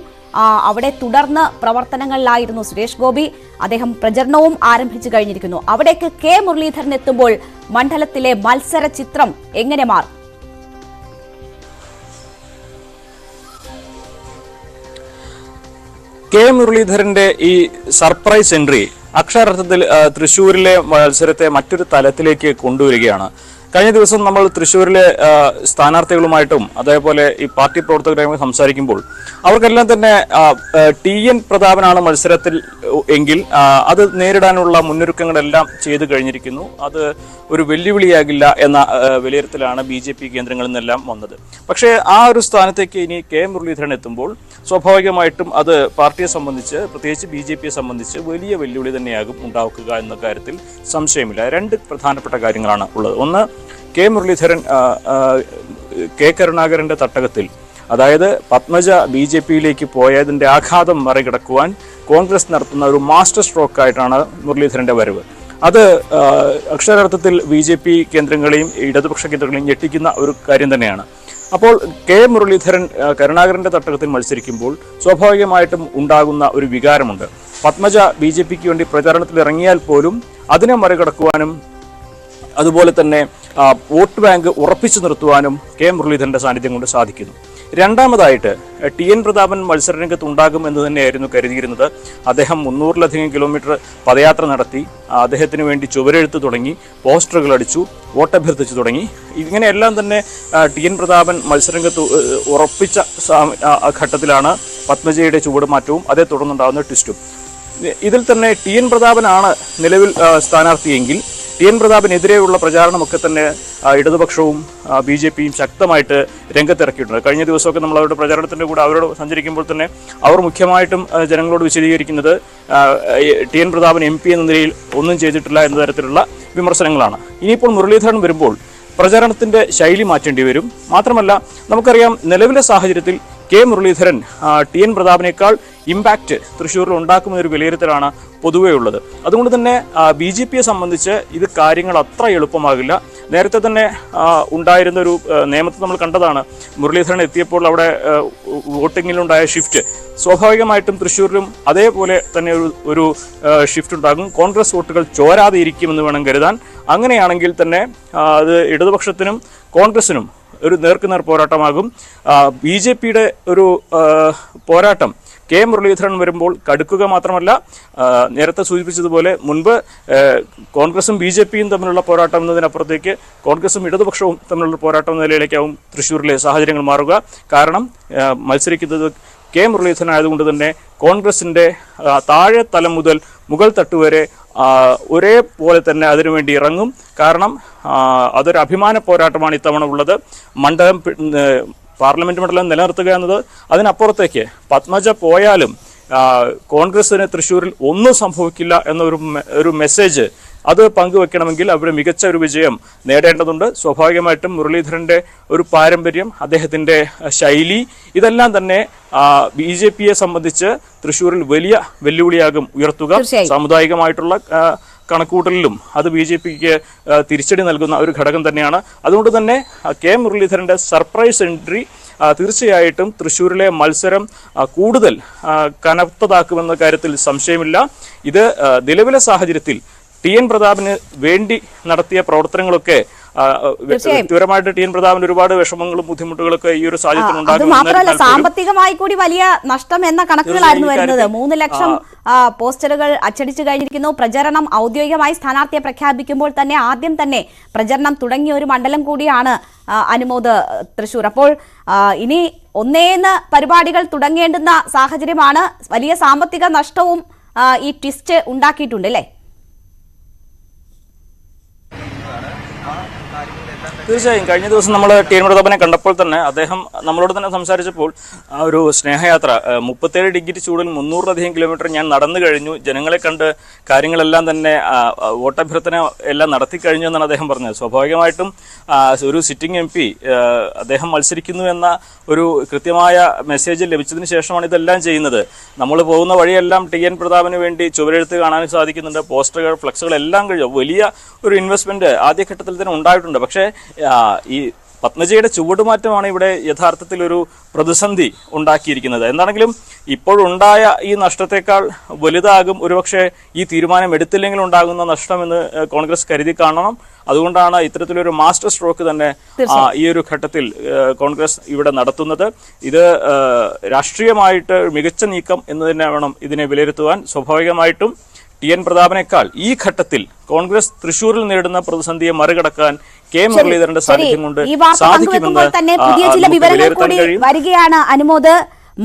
അവിടെ തുടർന്ന് പ്രവർത്തനങ്ങളിലായിരുന്നു സുരേഷ് ഗോപി. അദ്ദേഹം പ്രചരണവും ആരംഭിച്ചു കഴിഞ്ഞിരിക്കുന്നു. അവിടേക്ക് K മുരളീധരൻ എത്തുമ്പോൾ മണ്ഡലത്തിലെ മത്സര ചിത്രം എങ്ങനെ മാറും? K മുരളീധരന്റെ ഈ സർപ്രൈസ് എൻട്രി അക്ഷരാർത്ഥത്തിൽ തൃശ്ശൂരിലെ മത്സരത്തെ മറ്റൊരു തലത്തിലേക്ക് കൊണ്ടുവരികയാണ്. കഴിഞ്ഞ ദിവസം നമ്മൾ തൃശ്ശൂരിലെ സ്ഥാനാർത്ഥികളുമായിട്ടും അതേപോലെ ഈ പാർട്ടി പ്രവർത്തകരുമായി സംസാരിക്കുമ്പോൾ അവർക്കെല്ലാം തന്നെ TN പ്രതാപനാണ് മത്സരത്തിൽ എങ്കിൽ അത് നേരിടാനുള്ള മുന്നൊരുക്കങ്ങളെല്ലാം ചെയ്തു കഴിഞ്ഞിരിക്കുന്നു, അത് ഒരു വെല്ലുവിളിയാകില്ല എന്ന വിലയിരുത്തലാണ് BJP കേന്ദ്രങ്ങളിൽ നിന്നെല്ലാം വന്നത്. പക്ഷേ ആ ഒരു സ്ഥാനത്തേക്ക് ഇനി K മുരളീധരൻ എത്തുമ്പോൾ സ്വാഭാവികമായിട്ടും അത് പാർട്ടിയെ സംബന്ധിച്ച് പ്രത്യേകിച്ച് BJPയെ സംബന്ധിച്ച് വലിയ വെല്ലുവിളി തന്നെയാകും ഉണ്ടാക്കുക എന്ന കാര്യത്തിൽ സംശയമില്ല. രണ്ട് പ്രധാനപ്പെട്ട കാര്യങ്ങളാണ് ഉള്ളത്. ഒന്ന്, K മുരളീധരൻ കെ കരുണാകരന്റെ തട്ടകത്തിൽ, അതായത് പത്മജ BJP-യിലേക്ക് പോയതിന്റെ ആഘാതം മറികടക്കുവാൻ കോൺഗ്രസ് നടത്തുന്ന ഒരു മാസ്റ്റർ സ്ട്രോക്ക് ആയിട്ടാണ് മുരളീധരന്റെ വരവ്. അത് അക്ഷരാർത്ഥത്തിൽ BJP കേന്ദ്രങ്ങളെയും ഇടതുപക്ഷ കേന്ദ്രങ്ങളെയും ഞെട്ടിക്കുന്ന ഒരു കാര്യം തന്നെയാണ്. അപ്പോൾ കെ മുരളീധരൻ കരുണാകരന്റെ തട്ടകത്തിൽ മത്സരിക്കുമ്പോൾ സ്വാഭാവികമായിട്ടും ഉണ്ടാകുന്ന ഒരു വികാരമുണ്ട്. പത്മജ BJP-ക്ക് വേണ്ടി പ്രചാരണത്തിൽ ഇറങ്ങിയാൽ പോലും അതിനെ മറികടക്കുവാനും അതുപോലെ തന്നെ വോട്ട് ബാങ്ക് ഉറപ്പിച്ചു നിർത്തുവാനും കെ മുരളീധരന്റെ സാന്നിധ്യം കൊണ്ട് സാധിക്കുന്നു. രണ്ടാമതായിട്ട് TN പ്രതാപൻ മത്സരരംഗത്ത് ഉണ്ടാകും എന്ന് തന്നെയായിരുന്നു കരുതിയിരുന്നത്. അദ്ദേഹം 300-ലധികം കിലോമീറ്റർ പദയാത്ര നടത്തി, അദ്ദേഹത്തിന് വേണ്ടി ചുവരെഴുത്ത് തുടങ്ങി, പോസ്റ്ററുകൾ അടിച്ചു, വോട്ടഭ്യർത്ഥിച്ചു തുടങ്ങി. ഇങ്ങനെയെല്ലാം തന്നെ TN പ്രതാപൻ മത്സരരംഗത്ത് ഉറപ്പിച്ച ഘട്ടത്തിലാണ് പത്മജയുടെ ചുവടുമാറ്റവും അതേ തുടർന്നുണ്ടാകുന്ന ട്വിസ്റ്റും. ഇതിൽ തന്നെ TN പ്രതാപനാണ് നിലവിൽ സ്ഥാനാർത്ഥിയെങ്കിൽ TN പ്രതാപനെതിരെയുള്ള പ്രചാരണമൊക്കെ തന്നെ ഇടതുപക്ഷവും BJP-യും ശക്തമായിട്ട് രംഗത്തിറക്കിയിട്ടുണ്ട്. കഴിഞ്ഞ ദിവസമൊക്കെ നമ്മൾ അവരുടെ പ്രചാരണത്തിൻ്റെ കൂടെ അവരോട് സഞ്ചരിക്കുമ്പോൾ തന്നെ അവർ മുഖ്യമായിട്ടും ജനങ്ങളോട് വിശദീകരിക്കുന്നത് TN പ്രതാപൻ MP എന്ന നിലയിൽ ഒന്നും ചെയ്തിട്ടില്ല എന്ന തരത്തിലുള്ള വിമർശനങ്ങളാണ്. ഇനിയിപ്പോൾ മുരളീധരൻ വരുമ്പോൾ പ്രചാരണത്തിൻ്റെ ശൈലി മാറ്റേണ്ടി വരും. മാത്രമല്ല, നമുക്കറിയാം നിലവിലെ സാഹചര്യത്തിൽ കെ മുരളീധരൻ TN പ്രതാപനേക്കാൾ ഇമ്പാക്റ്റ് തൃശ്ശൂരിൽ ഉണ്ടാക്കുമെന്നൊരു വിലയിരുത്തലാണ് പൊതുവേ ഉള്ളത്. അതുകൊണ്ട് തന്നെ BJP-യെ സംബന്ധിച്ച് ഇത് കാര്യങ്ങൾ അത്ര എളുപ്പമാകില്ല. നേരത്തെ തന്നെ ഉണ്ടായിരുന്ന ഒരു നിയമത്തിൽ നമ്മൾ കണ്ടതാണ്, മുരളീധരൻ എത്തിയപ്പോൾ അവിടെ വോട്ടിങ്ങിലുണ്ടായ ഷിഫ്റ്റ്. സ്വാഭാവികമായിട്ടും തൃശ്ശൂരിലും അതേപോലെ തന്നെ ഒരു ഷിഫ്റ്റ് ഉണ്ടാകും. കോൺഗ്രസ് വോട്ടുകൾ ചോരാതെ ഇരിക്കുമെന്ന് വേണം കരുതാൻ. അങ്ങനെയാണെങ്കിൽ തന്നെ അത് ഇടതുപക്ഷത്തിനും കോൺഗ്രസിനും ഒരു നേർക്കുനേർ പോരാട്ടമാകും. BJP-യുടെ ഒരു പോരാട്ടം കെ മുരളീധരൻ വരുമ്പോൾ കടുക്കുക മാത്രമല്ല, നേരത്തെ സൂചിപ്പിച്ചതുപോലെ മുൻപ് കോൺഗ്രസും BJP-യും തമ്മിലുള്ള പോരാട്ടം എന്നതിനപ്പുറത്തേക്ക് കോൺഗ്രസും ഇടതുപക്ഷവും തമ്മിലുള്ള പോരാട്ടം എന്ന നിലയിലേക്കാവും തൃശ്ശൂരിലെ സാഹചര്യങ്ങൾ മാറുക. കാരണം മത്സരിക്കുന്നത് കെ മുരളീധരൻ ആയതുകൊണ്ട് തന്നെ കോൺഗ്രസിൻ്റെ താഴെ തലം മുതൽ മുകൾ തട്ട് വരെ ഒരേപോലെ തന്നെ അതിനുവേണ്ടി ഇറങ്ങും. കാരണം അതൊരു അഭിമാന പോരാട്ടമാണ് ഇത്തവണ ഉള്ളത്. പാർലമെന്റ് മണ്ഡലം നിലനിർത്തുക എന്നത്, അതിനപ്പുറത്തേക്ക് പത്മജ പോയാലും കോൺഗ്രസിന് തൃശ്ശൂരിൽ ഒന്നും സംഭവിക്കില്ല എന്നൊരു മെസ്സേജ് അത് പങ്കുവെക്കണമെങ്കിൽ അവിടെ മികച്ച ഒരു വിജയം നേടേണ്ടതുണ്ട്. സ്വാഭാവികമായിട്ടും മുരളീധരന്റെ ഒരു പാരമ്പര്യം, അദ്ദേഹത്തിന്റെ ശൈലി, ഇതെല്ലാം തന്നെ BJP-യെ സംബന്ധിച്ച് തൃശ്ശൂരിൽ വലിയ വെല്ലുവിളിയാകും ഉയർത്തുക. സാമുദായികമായിട്ടുള്ള കണക്കൂട്ടലിലും അത് BJP-ക്ക് തിരിച്ചടി നൽകുന്ന ഒരു ഘടകം തന്നെയാണ്. അതുകൊണ്ട് തന്നെ കെ മുരളീധരന്റെ സർപ്രൈസ് എൻട്രി തീർച്ചയായിട്ടും തൃശ്ശൂരിലെ മത്സരം കൂടുതൽ കനത്തതാക്കുമെന്ന കാര്യത്തിൽ സംശയമില്ല. ഇത് നിലവിലെ സാഹചര്യത്തിൽ TN പ്രതാപന് വേണ്ടി നടത്തിയ പ്രവർത്തനങ്ങളൊക്കെ വ്യക്തിപരമായിട്ട് TN പ്രതാപന് ഒരുപാട് വിഷമങ്ങളും ബുദ്ധിമുട്ടുകളൊക്കെ ഈ ഒരു സാഹചര്യത്തിൽ ഉണ്ടാകും. മാത്രമല്ല, സാമ്പത്തികമായി കൂടി വലിയ നഷ്ടം എന്ന കണക്കുകളായിരുന്നു വരുന്നത്. 3 ലക്ഷം പോസ്റ്ററുകൾ അച്ചടിച്ചു കഴിഞ്ഞിരിക്കുന്നു. പ്രചരണം ഔദ്യോഗികമായി സ്ഥാനാർത്ഥിയെ പ്രഖ്യാപിക്കുമ്പോൾ തന്നെ ആദ്യം തന്നെ പ്രചരണം തുടങ്ങിയ ഒരു മണ്ഡലം കൂടിയാണ് അനുമോദ് തൃശ്ശൂർ. അപ്പോൾ ഇനി ഒന്നേന്ന് പരിപാടികൾ തുടങ്ങേണ്ടുന്ന സാഹചര്യമാണ്. വലിയ സാമ്പത്തിക നഷ്ടവും ഈ ട്വിസ്റ്റ് ഉണ്ടാക്കിയിട്ടുണ്ട് അല്ലേ? തീർച്ചയായും കഴിഞ്ഞ ദിവസം നമ്മൾ TN പ്രതാപനെ കണ്ടപ്പോൾ തന്നെ അദ്ദേഹം നമ്മളോട് തന്നെ സംസാരിച്ചപ്പോൾ ഒരു സ്നേഹയാത്ര 37 ഡിഗ്രി ചൂടിൽ 300-ലധികം കിലോമീറ്റർ ഞാൻ നടന്നു കഴിഞ്ഞു, ജനങ്ങളെ കണ്ട് കാര്യങ്ങളെല്ലാം തന്നെ വോട്ടഭ്യർത്ഥന എല്ലാം നടത്തി കഴിഞ്ഞു എന്നാണ് അദ്ദേഹം പറഞ്ഞത്. സ്വാഭാവികമായിട്ടും ഒരു സിറ്റിംഗ് MP അദ്ദേഹം മത്സരിക്കുന്നു എന്ന ഒരു കൃത്യമായ മെസ്സേജ് ലഭിച്ചതിന് ശേഷമാണ് ഇതെല്ലാം ചെയ്യുന്നത്. നമ്മൾ പോകുന്ന വഴിയെല്ലാം TN പ്രതാപന് വേണ്ടി ചുവരെഴുത്ത് കാണാൻ സാധിക്കുന്നുണ്ട്. പോസ്റ്ററുകൾ, ഫ്ലക്സുകൾ എല്ലാം കഴിഞ്ഞു. വലിയ ഒരു ഇൻവെസ്റ്റ്മെന്റ് ആദ്യഘട്ടത്തിൽ തന്നെ ഉണ്ടായിട്ടുണ്ട്. പക്ഷേ ഈ പത്മജയുടെ ചുവടുമാറ്റമാണ് ഇവിടെ യഥാർത്ഥത്തിൽ ഒരു പ്രതിസന്ധി ഉണ്ടാക്കിയിരിക്കുന്നത്. എന്താണെങ്കിലും ഇപ്പോഴുണ്ടായ ഈ നഷ്ടത്തെക്കാൾ വലുതാകും ഒരുപക്ഷെ ഈ തീരുമാനം എടുത്തില്ലെങ്കിൽ ഉണ്ടാകുന്ന നഷ്ടമെന്ന് കോൺഗ്രസ് കരുതി കാണണം. അതുകൊണ്ടാണ് ഇത്തരത്തിലൊരു മാസ്റ്റർ സ്ട്രോക്ക് തന്നെ ഈ ഒരു ഘട്ടത്തിൽ കോൺഗ്രസ് ഇവിടെ നടത്തുന്നത്. ഇത് രാഷ്ട്രീയമായിട്ട് മികച്ച നീക്കം എന്ന് തന്നെ വേണം ഇതിനെ വിലയിരുത്തുവാൻ. സ്വാഭാവികമായിട്ടും TN പ്രതാപനേക്കാൾ ഈ ഘട്ടത്തിൽ കോൺഗ്രസ് തൃശ്ശൂരിൽ നേരിടുന്ന പ്രതിസന്ധിയെ മറികടക്കാൻ കെ മുരളീധരന്റെ സാന്നിധ്യം കൊണ്ട് സാധിക്കുമെന്ന് തന്നെ പുതിയ ചില വിവരങ്ങൾ കൂടി വരികയാണ്. അനുമോദ്,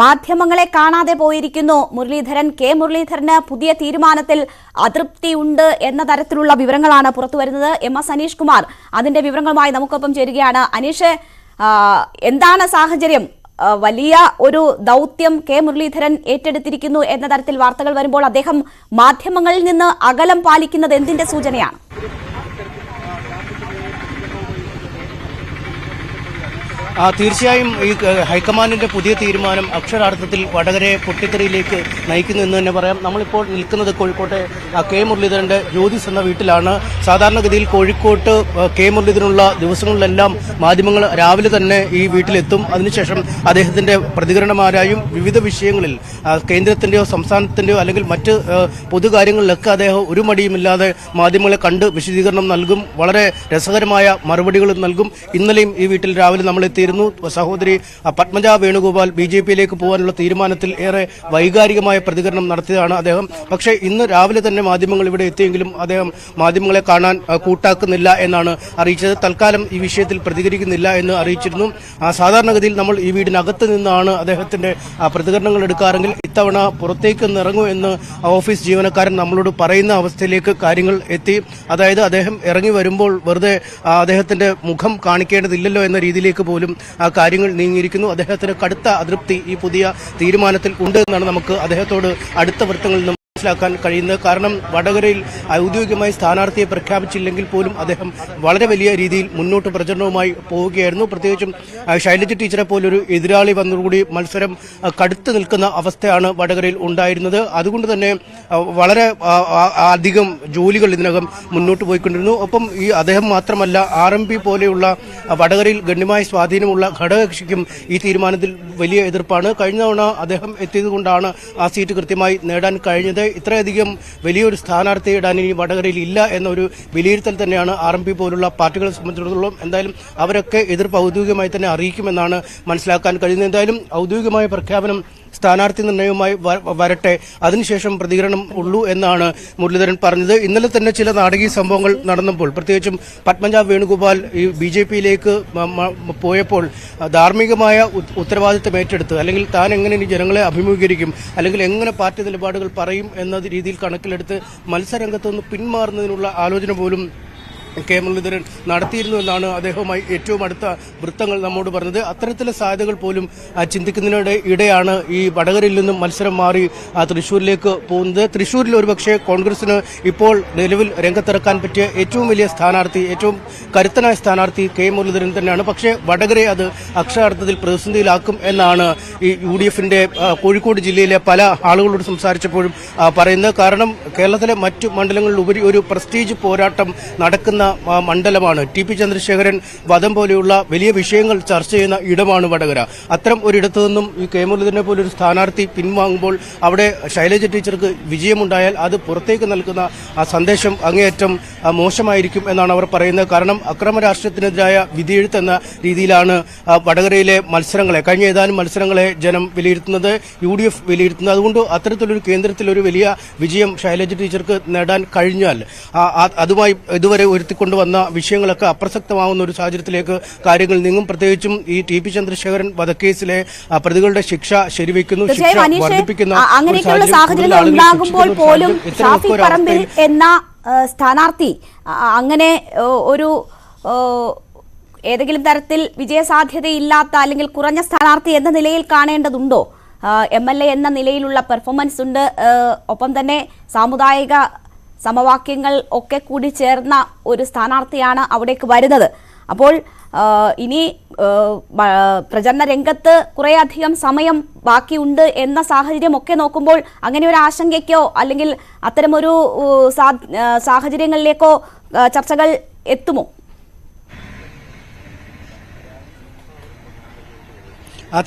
മാധ്യമങ്ങളെ കാണാതെ പോയിരിക്കുന്നു മുരളീധരൻ. കെ മുരളീധരന് പുതിയ തീരുമാനത്തിൽ അതൃപ്തി ഉണ്ട് എന്ന തരത്തിലുള്ള വിവരങ്ങളാണ് പുറത്തുവരുന്നത്. MS അനീഷ് കുമാർ അതിന്റെ വിവരങ്ങളുമായി നമുക്കൊപ്പം ചേരുകയാണ്. അനീഷ്, എന്താണ് സാഹചര്യം? വലിയ ഒരു ദൗത്യം കെ മുരളീധരൻ ഏറ്റെടുത്തിരിക്കുന്നു എന്ന തരത്തിൽ വാർത്തകൾ വരുമ്പോൾ അദ്ദേഹം മാധ്യമങ്ങളിൽ നിന്ന് അകലം പാലിക്കുന്നത് എന്തിന്റെ സൂചനയാണ്? തീർച്ചയായും ഈ ഹൈക്കമാൻഡിന്റെ പുതിയ തീരുമാനം അക്ഷരാർത്ഥത്തിൽ വടകരയെ പൊട്ടിത്തെറിയിലേക്ക് നയിക്കുന്നു എന്ന് തന്നെ പറയാം. നമ്മളിപ്പോൾ നിൽക്കുന്നത് കോഴിക്കോട്ടെ കെ മുരളീധരന്റെ ജ്യോതിസ് എന്ന വീട്ടിലാണ്. സാധാരണഗതിയിൽ കോഴിക്കോട്ട് കെ മുരളീധരനുള്ള ദിവസങ്ങളിലെല്ലാം മാധ്യമങ്ങൾ രാവിലെ തന്നെ ഈ വീട്ടിലെത്തും. അതിനുശേഷം അദ്ദേഹത്തിന്റെ പ്രതികരണമാരായും വിവിധ വിഷയങ്ങളിൽ കേന്ദ്രത്തിന്റെയോ സംസ്ഥാനത്തിന്റെയോ അല്ലെങ്കിൽ മറ്റ് പൊതുകാര്യങ്ങളിലൊക്കെ അദ്ദേഹം ഒരു മടിയുമില്ലാതെ മാധ്യമങ്ങളെ കണ്ട് വിശദീകരണം നൽകും. വളരെ രസകരമായ മറുപടികളും നൽകും. ഇന്നലെയും ഈ വീട്ടിൽ രാവിലെ നമ്മൾ എത്തിയിരുന്നു. സഹോദരി പത്മജ വേണുഗോപാൽ BJP-യിലേക്ക് പോകാനുള്ള തീരുമാനത്തിൽ ഏറെ വൈകാരികമായ പ്രതികരണം നടത്തിയതാണ് അദ്ദേഹം. പക്ഷേ ഇന്ന് രാവിലെ തന്നെ മാധ്യമങ്ങൾ ഇവിടെ എത്തിയെങ്കിലും അദ്ദേഹം മാധ്യമങ്ങളെ കാണാൻ കൂട്ടാക്കുന്നില്ല എന്നാണ് അറിയിച്ചത്. തൽക്കാലം ഈ വിഷയത്തിൽ പ്രതികരിക്കുന്നില്ല എന്ന് അറിയിച്ചിരുന്നു. സാധാരണഗതിയിൽ നമ്മൾ ഈ വീടിനകത്ത് നിന്നാണ് അദ്ദേഹത്തിന്റെ പ്രതികരണങ്ങൾ എടുക്കാറെങ്കിൽ ഇത്തവണ പുറത്തേക്ക് ഇറങ്ങൂ എന്ന് ഓഫീസ് ജീവനക്കാരൻ നമ്മളോട് പറയുന്ന അവസ്ഥയിലേക്ക് കാര്യങ്ങൾ എത്തി. അതായത് അദ്ദേഹം ഇറങ്ങി വരുമ്പോൾ വെറുതെ അദ്ദേഹത്തിന്റെ മുഖം കാണിക്കേണ്ടതില്ലല്ലോ എന്ന രീതിയിലേക്ക് പോലും കാര്യങ്ങൾ നീങ്ങിയിരിക്കുന്നു. അദ്ദേഹത്തിന് കടുത്ത അതൃപ്തി ഈ പുതിയ തീരുമാനത്തിൽ ഉണ്ട് എന്നാണ് നമുക്ക് അദ്ദേഹത്തോട് അടുത്ത വൃത്തങ്ങളിൽ നിന്ന് മനസ്സിലാക്കാൻ കഴിയുന്നത്. കാരണം വടകരയിൽ ഔദ്യോഗികമായി സ്ഥാനാർത്ഥിയെ പ്രഖ്യാപിച്ചില്ലെങ്കിൽ പോലും അദ്ദേഹം വളരെ വലിയ രീതിയിൽ മുന്നോട്ട് പ്രചരണവുമായി പോവുകയായിരുന്നു. പ്രത്യേകിച്ചും ശൈലജ ടീച്ചറെ പോലൊരു എതിരാളി വന്നതോടുകൂടി മത്സരം കടുത്തു നിൽക്കുന്ന അവസ്ഥയാണ് വടകരയിൽ ഉണ്ടായിരുന്നത്. അതുകൊണ്ട് തന്നെ വളരെ അധികം ജോലികൾ ഇതിനകം മുന്നോട്ട് പോയിക്കൊണ്ടിരുന്നു. ഒപ്പം ഈ അദ്ദേഹം മാത്രമല്ല, RMP പോലെയുള്ള വടകരയിൽ ഗണ്യമായ സ്വാധീനമുള്ള ഘടകകക്ഷിക്കും ഈ തീരുമാനത്തിൽ വലിയ എതിർപ്പാണ്. കഴിഞ്ഞ തവണ അദ്ദേഹം എത്തിയതുകൊണ്ടാണ് ആ സീറ്റ് കൃത്യമായി നേടാൻ കഴിഞ്ഞത്. ഇത്രയധികം വലിയൊരു സ്ഥാനാർത്ഥി ഇടാൻ ഇനി വടകരയിൽ ഇല്ല എന്നൊരു വിലയിരുത്തൽ തന്നെയാണ് RMP പോലുള്ള പാർട്ടികളെ സംബന്ധിച്ചിടത്തോളം. എന്തായാലും അവരൊക്കെ എതിർപ്പ് ഔദ്യോഗികമായി തന്നെ അറിയിക്കുമെന്നാണ് മനസ്സിലാക്കാൻ കഴിയുന്നത്. എന്തായാലും ഔദ്യോഗികമായ പ്രഖ്യാപനം സ്ഥാനാർത്ഥി നിർണയവുമായി വരട്ടെ, അതിനുശേഷം പ്രതികരണം ഉള്ളൂ എന്നാണ് മുരളീധരൻ പറഞ്ഞത്. ഇന്നലെ തന്നെ ചില നാടകീയ സംഭവങ്ങൾ നടന്നപ്പോൾ, പ്രത്യേകിച്ചും പത്മജ വേണുഗോപാൽ ഈ BJP-യിലേക്ക് പോയപ്പോൾ ധാർമ്മികമായ ഉത്തരവാദിത്തം ഏറ്റെടുത്ത് അല്ലെങ്കിൽ താൻ എങ്ങനെ ഇനി ജനങ്ങളെ അഭിമുഖീകരിക്കും അല്ലെങ്കിൽ എങ്ങനെ പാർട്ടി നിലപാടുകൾ പറയും എന്ന രീതിയിൽ കണക്കിലെടുത്ത് മത്സരരംഗത്തുനിന്ന് പിന്മാറുന്നതിനുള്ള ആലോചന പോലും കെ മുരളീധരൻ നടത്തിയിരുന്നു എന്നാണ് അദ്ദേഹവുമായി ഏറ്റവും അടുത്ത വൃത്തങ്ങൾ നമ്മോട് പറഞ്ഞത്. അത്തരത്തിലെ സാധ്യതകൾ പോലും ചിന്തിക്കുന്നതിനിടെ ഇടെയാണ് ഈ വടകരയിൽ നിന്നും മത്സരം മാറി തൃശ്ശൂരിലേക്ക് പോകുന്നത്. തൃശ്ശൂരിൽ ഒരുപക്ഷെ കോൺഗ്രസിന് ഇപ്പോൾ നിലവിൽ രംഗത്തിറക്കാൻ പറ്റിയ ഏറ്റവും വലിയ സ്ഥാനാർത്ഥി, ഏറ്റവും കരുത്തനായ സ്ഥാനാർത്ഥി കെ മുരളീധരൻ തന്നെയാണ്. പക്ഷേ വടകരയെ അത് അക്ഷരാർത്ഥത്തിൽ പ്രതിസന്ധിയിലാക്കും എന്നാണ് ഈ UDF-ന്റെ കോഴിക്കോട് ജില്ലയിലെ പല ആളുകളോട് സംസാരിച്ചപ്പോഴും പറയുന്നത്. കാരണം കേരളത്തിലെ മറ്റു മണ്ഡലങ്ങളിലുപരി ഒരു പ്രസ്റ്റീജ് പോരാട്ടം നടക്കുന്ന മണ്ഡലമാണ്. TP ചന്ദ്രശേഖരൻ വധം പോലെയുള്ള വലിയ വിഷയങ്ങൾ ചർച്ച ചെയ്യുന്ന ഇടമാണ് വടകര. അത്തരം ഒരിടത്തു നിന്നും ഈ കെ മുരളീധരനെ പോലൊരു സ്ഥാനാർത്ഥി പിൻവാങ്ങുമ്പോൾ അവിടെ ശൈലജ ടീച്ചർക്ക് വിജയമുണ്ടായാൽ അത് പുറത്തേക്ക് നൽകുന്ന ആ സന്ദേശം അങ്ങേയറ്റം മോശമായിരിക്കും എന്നാണ് അവർ പറയുന്നത്. കാരണം അക്രമ രാഷ്ട്രീയത്തിനെതിരായ വിധിയെഴുത്ത് എന്ന രീതിയിലാണ് വടകരയിലെ മത്സരങ്ങളെ, കഴിഞ്ഞ ഏതാനും മത്സരങ്ങളെ ജനം വിലയിരുത്തുന്നത്, UDF വിലയിരുത്തുന്നത്. അതുകൊണ്ട് അത്തരത്തിലൊരു കേന്ദ്രത്തിലൊരു വലിയ വിജയം ശൈലജ ടീച്ചർക്ക് നേടാൻ കഴിഞ്ഞാൽ അതുമായി ഇതുവരെ ഉയർത്തിക്കൊണ്ടുവന്ന വിഷയങ്ങളൊക്കെ അപ്രസക്തമാവുന്ന ഒരു സാഹചര്യത്തിലേക്ക് കാര്യങ്ങൾ നീങ്ങും. പ്രത്യേകിച്ചും ഈ TP ചന്ദ്രശേഖരൻ വധക്കേസിലെ പ്രതികളുടെ ശിക്ഷ ശരിവെക്കുന്നു, ശിക്ഷ വർദ്ധിപ്പിക്കുന്ന അങ്ങനെയൊക്കെയുള്ള സാഹചര്യങ്ങൾ ഉണ്ടാകുമ്പോൾ പോലും ഷാഫി പറമ്പിൽ എന്ന സ്ഥാനാർത്ഥി അങ്ങനെ ഒരു ഏതെങ്കിലും തരത്തിൽ വിജയസാധ്യതയില്ലാത്ത അല്ലെങ്കിൽ കുറഞ്ഞ സ്ഥാനാർത്ഥി എന്ന നിലയിൽ കാണേണ്ടതുണ്ടോ? MLA എന്ന നിലയിലുള്ള പെർഫോമൻസ് ഉണ്ട്, ഒപ്പം തന്നെ സാമുദായിക സമവാക്യങ്ങൾ ഒക്കെ കൂടി ചേർന്ന ഒരു സ്ഥാനാർത്ഥിയാണ് അവിടേക്ക് വരുന്നത്. അപ്പോൾ ഇനി പ്രചരണ രംഗത്ത് കുറേയധികം സമയം ബാക്കിയുണ്ട് എന്ന സാഹചര്യം ഒക്കെ നോക്കുമ്പോൾ അങ്ങനെ ഒരു ആശങ്കയ്ക്കോ അല്ലെങ്കിൽ അത്തരമൊരു സാഹചര്യങ്ങളിലേക്കോ ചർച്ചകൾ എത്തുമോ?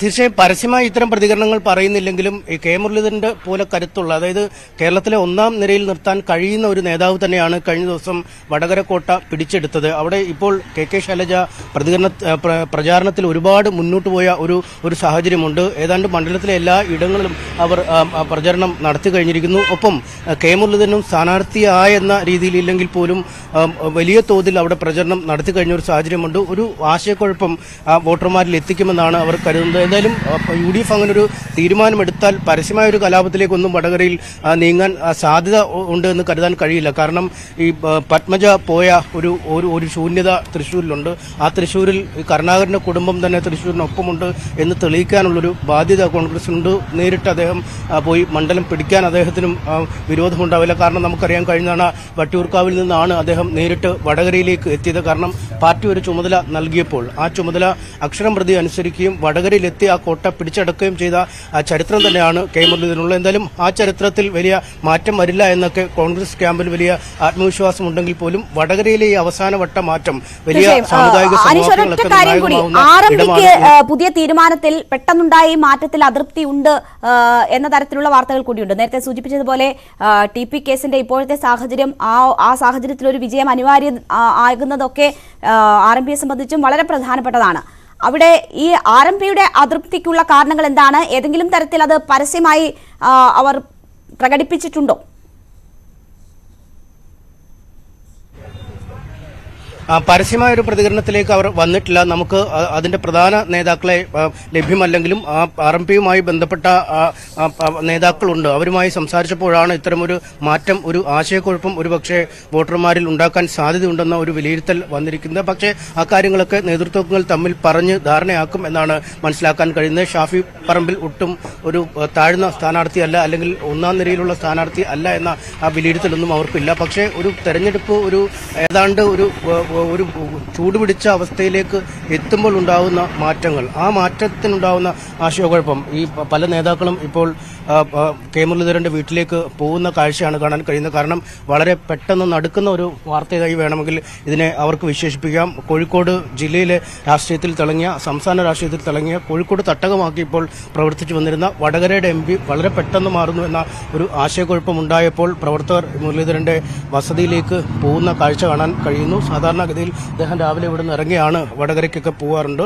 തീർച്ചയായും പരസ്യമായി ഇത്തരം പ്രതികരണങ്ങൾ പറയുന്നില്ലെങ്കിലും ഈ കെ മുരളീധരന്റെ പോലെ കരുത്തുള്ള, അതായത് കേരളത്തിലെ ഒന്നാം നിരയിൽ നിർത്താൻ കഴിയുന്ന ഒരു നേതാവ് തന്നെയാണ് കഴിഞ്ഞ ദിവസം വടകര കോട്ട പിടിച്ചെടുത്തത്. അവിടെ ഇപ്പോൾ KK ശൈലജ പ്രചാരണത്തിൽ ഒരുപാട് മുന്നോട്ട് പോയ ഒരു സാഹചര്യമുണ്ട്. ഏതാണ്ട് മണ്ഡലത്തിലെ എല്ലാ ഇടങ്ങളിലും അവർ പ്രചരണം നടത്തി കഴിഞ്ഞിരിക്കുന്നു. ഒപ്പം കെ മുരളീധരനും സ്ഥാനാർത്ഥിയായെന്ന രീതിയിലില്ലെങ്കിൽ പോലും വലിയ തോതിൽ അവിടെ പ്രചരണം നടത്തി കഴിഞ്ഞ ഒരു സാഹചര്യമുണ്ട്. ഒരു ആശയക്കുഴപ്പം വോട്ടർമാരിൽ എത്തിക്കുമെന്നാണ് അവർ കരുതുന്നത്. പറയുന്നത്. എന്തായാലും UDF അങ്ങനെ ഒരു തീരുമാനമെടുത്താൽ പരസ്യമായ ഒരു കലാപത്തിലേക്കൊന്നും വടകരയിൽ നീങ്ങാൻ സാധ്യത ഉണ്ട് എന്ന് കരുതാൻ കഴിയില്ല. കാരണം ഈ പത്മജ പോയ ഒരു ശൂന്യത തൃശ്ശൂരിലുണ്ട്. ആ തൃശ്ശൂരിൽ കരുണാകരന്റെ കുടുംബം തന്നെ തൃശ്ശൂരിനൊപ്പമുണ്ട് എന്ന് തെളിയിക്കാനുള്ളൊരു ബാധ്യത കോൺഗ്രസിനുണ്ട്. നേരിട്ട് അദ്ദേഹം പോയി മണ്ഡലം പിടിക്കാൻ അദ്ദേഹത്തിനും വിരോധമുണ്ടാവില്ല. കാരണം നമുക്കറിയാം, കഴിഞ്ഞ തവണ വട്ടിയൂർക്കാവിൽ നിന്നാണ് അദ്ദേഹം നേരിട്ട് വടകരയിലേക്ക് എത്തിയത്. കാരണം പാർട്ടി ഒരു ചുമതല നൽകിയപ്പോൾ ആ ചുമതല അക്ഷരം പ്രതി അനുസരിക്കുകയും വടകരയിലെത്തി ആ കോട്ട പിടിച്ചടക്കുകയും ചെയ്ത ആ ചരിത്രം തന്നെയാണ് കെ മുരളീധരനുള്ളത്. എന്തായാലും ആ ചരിത്രത്തിൽ വലിയ മാറ്റം വരില്ല എന്നൊക്കെ കോൺഗ്രസ് ക്യാമ്പിൽ വലിയ ആത്മവിശ്വാസം ഉണ്ടെങ്കിൽ പോലും വടകരയിലെ ഈ അവസാനവട്ട മാറ്റം വലിയ സാമുദായിക പുതിയ തീരുമാനത്തിൽ പെട്ടെന്നുണ്ടായ ഈ മാറ്റത്തിൽ അതൃപ്തി ഉണ്ട് എന്ന തരത്തിലുള്ള വാർത്തകൾ കൂടിയുണ്ട്. നേരത്തെ സൂചിപ്പിച്ചതുപോലെ TP കേസിന്റെ ഇപ്പോഴത്തെ സാഹചര്യം, ആ സാഹചര്യത്തിൽ ഒരു വിജയം അനിവാര്യം ആകുന്നതൊക്കെ RMPയെ സംബന്ധിച്ചും വളരെ പ്രധാനപ്പെട്ടതാണ്. അവിടെ ഈ RMPയുടെ അതൃപ്തിക്കുള്ള കാരണങ്ങൾ എന്താണ്? ഏതെങ്കിലും തരത്തിൽ അത് പരസ്യമായി അവർ പ്രകടിപ്പിച്ചിട്ടുണ്ടോ? പരസ്യമായ ഒരു പ്രതികരണത്തിലേക്ക് അവർ വന്നിട്ടില്ല. നമുക്ക് അതിന്റെ പ്രധാന നേതാക്കളെ ലഭ്യമല്ലെങ്കിലും RMPയുമായി ബന്ധപ്പെട്ട നേതാക്കളുണ്ട്. അവരുമായി സംസാരിച്ചപ്പോഴാണ് ഇത്തരമൊരു മാറ്റം, ഒരു ആശയക്കുഴപ്പം ഒരുപക്ഷെ വോട്ടർമാരിൽ ഉണ്ടാക്കാൻ സാധ്യതയുണ്ടെന്ന ഒരു വിലയിരുത്തൽ വന്നിരിക്കുന്നത്. പക്ഷേ ആ കാര്യങ്ങളൊക്കെ നേതൃത്വങ്ങൾ തമ്മിൽ പറഞ്ഞ് ധാരണയാക്കും എന്നാണ് മനസ്സിലാക്കാൻ കഴിയുന്നത്. ഷാഫി പറമ്പിൽ ഒട്ടും ഒരു താഴ്ന്ന സ്ഥാനാർത്ഥിയല്ല, അല്ലെങ്കിൽ ഒന്നാം നിരയിലുള്ള സ്ഥാനാർത്ഥി അല്ല എന്ന ആ വിലയിരുത്തലൊന്നും അവർക്കില്ല. പക്ഷേ ഒരു തെരഞ്ഞെടുപ്പ് ഏതാണ്ട് ഒരു ചൂടുപിടിച്ച അവസ്ഥയിലേക്ക് എത്തുമ്പോൾ ഉണ്ടാകുന്ന മാറ്റങ്ങൾ, ആ മാറ്റത്തിനുണ്ടാകുന്ന ആശയക്കുഴപ്പം ഈ പല നേതാക്കളും ഇപ്പോൾ കെ മുരളീധരന്റെ വീട്ടിലേക്ക് പോകുന്ന കാഴ്ചയാണ് കാണാൻ കഴിയുന്നത്. കാരണം വളരെ പെട്ടെന്ന് നടക്കുന്ന ഒരു വാർത്തയായി വേണമെങ്കിൽ ഇതിനെ അവർക്ക് വിശേഷിപ്പിക്കാം. കോഴിക്കോട് ജില്ലയിലെ രാഷ്ട്രീയത്തിൽ തിളങ്ങിയ, സംസ്ഥാന രാഷ്ട്രീയത്തിൽ തിളങ്ങിയ, കോഴിക്കോട് തട്ടകമാക്കി ഇപ്പോൾ പ്രവർത്തിച്ചു വന്നിരുന്ന വടകരയുടെ MP വളരെ പെട്ടെന്ന് മാറുന്നു എന്ന ഒരു ആശയക്കുഴപ്പം ഉണ്ടായപ്പോൾ പ്രവർത്തകർ മുരളീധരന്റെ വസതിയിലേക്ക് പോകുന്ന കാഴ്ച കാണാൻ കഴിയുന്നു. സാധാരണഗതിയിൽ അദ്ദേഹം രാവിലെ ഇവിടെ നിന്ന് ഇറങ്ങിയാണ് വടകരയ്ക്കൊക്കെ പോകാറുണ്ട്.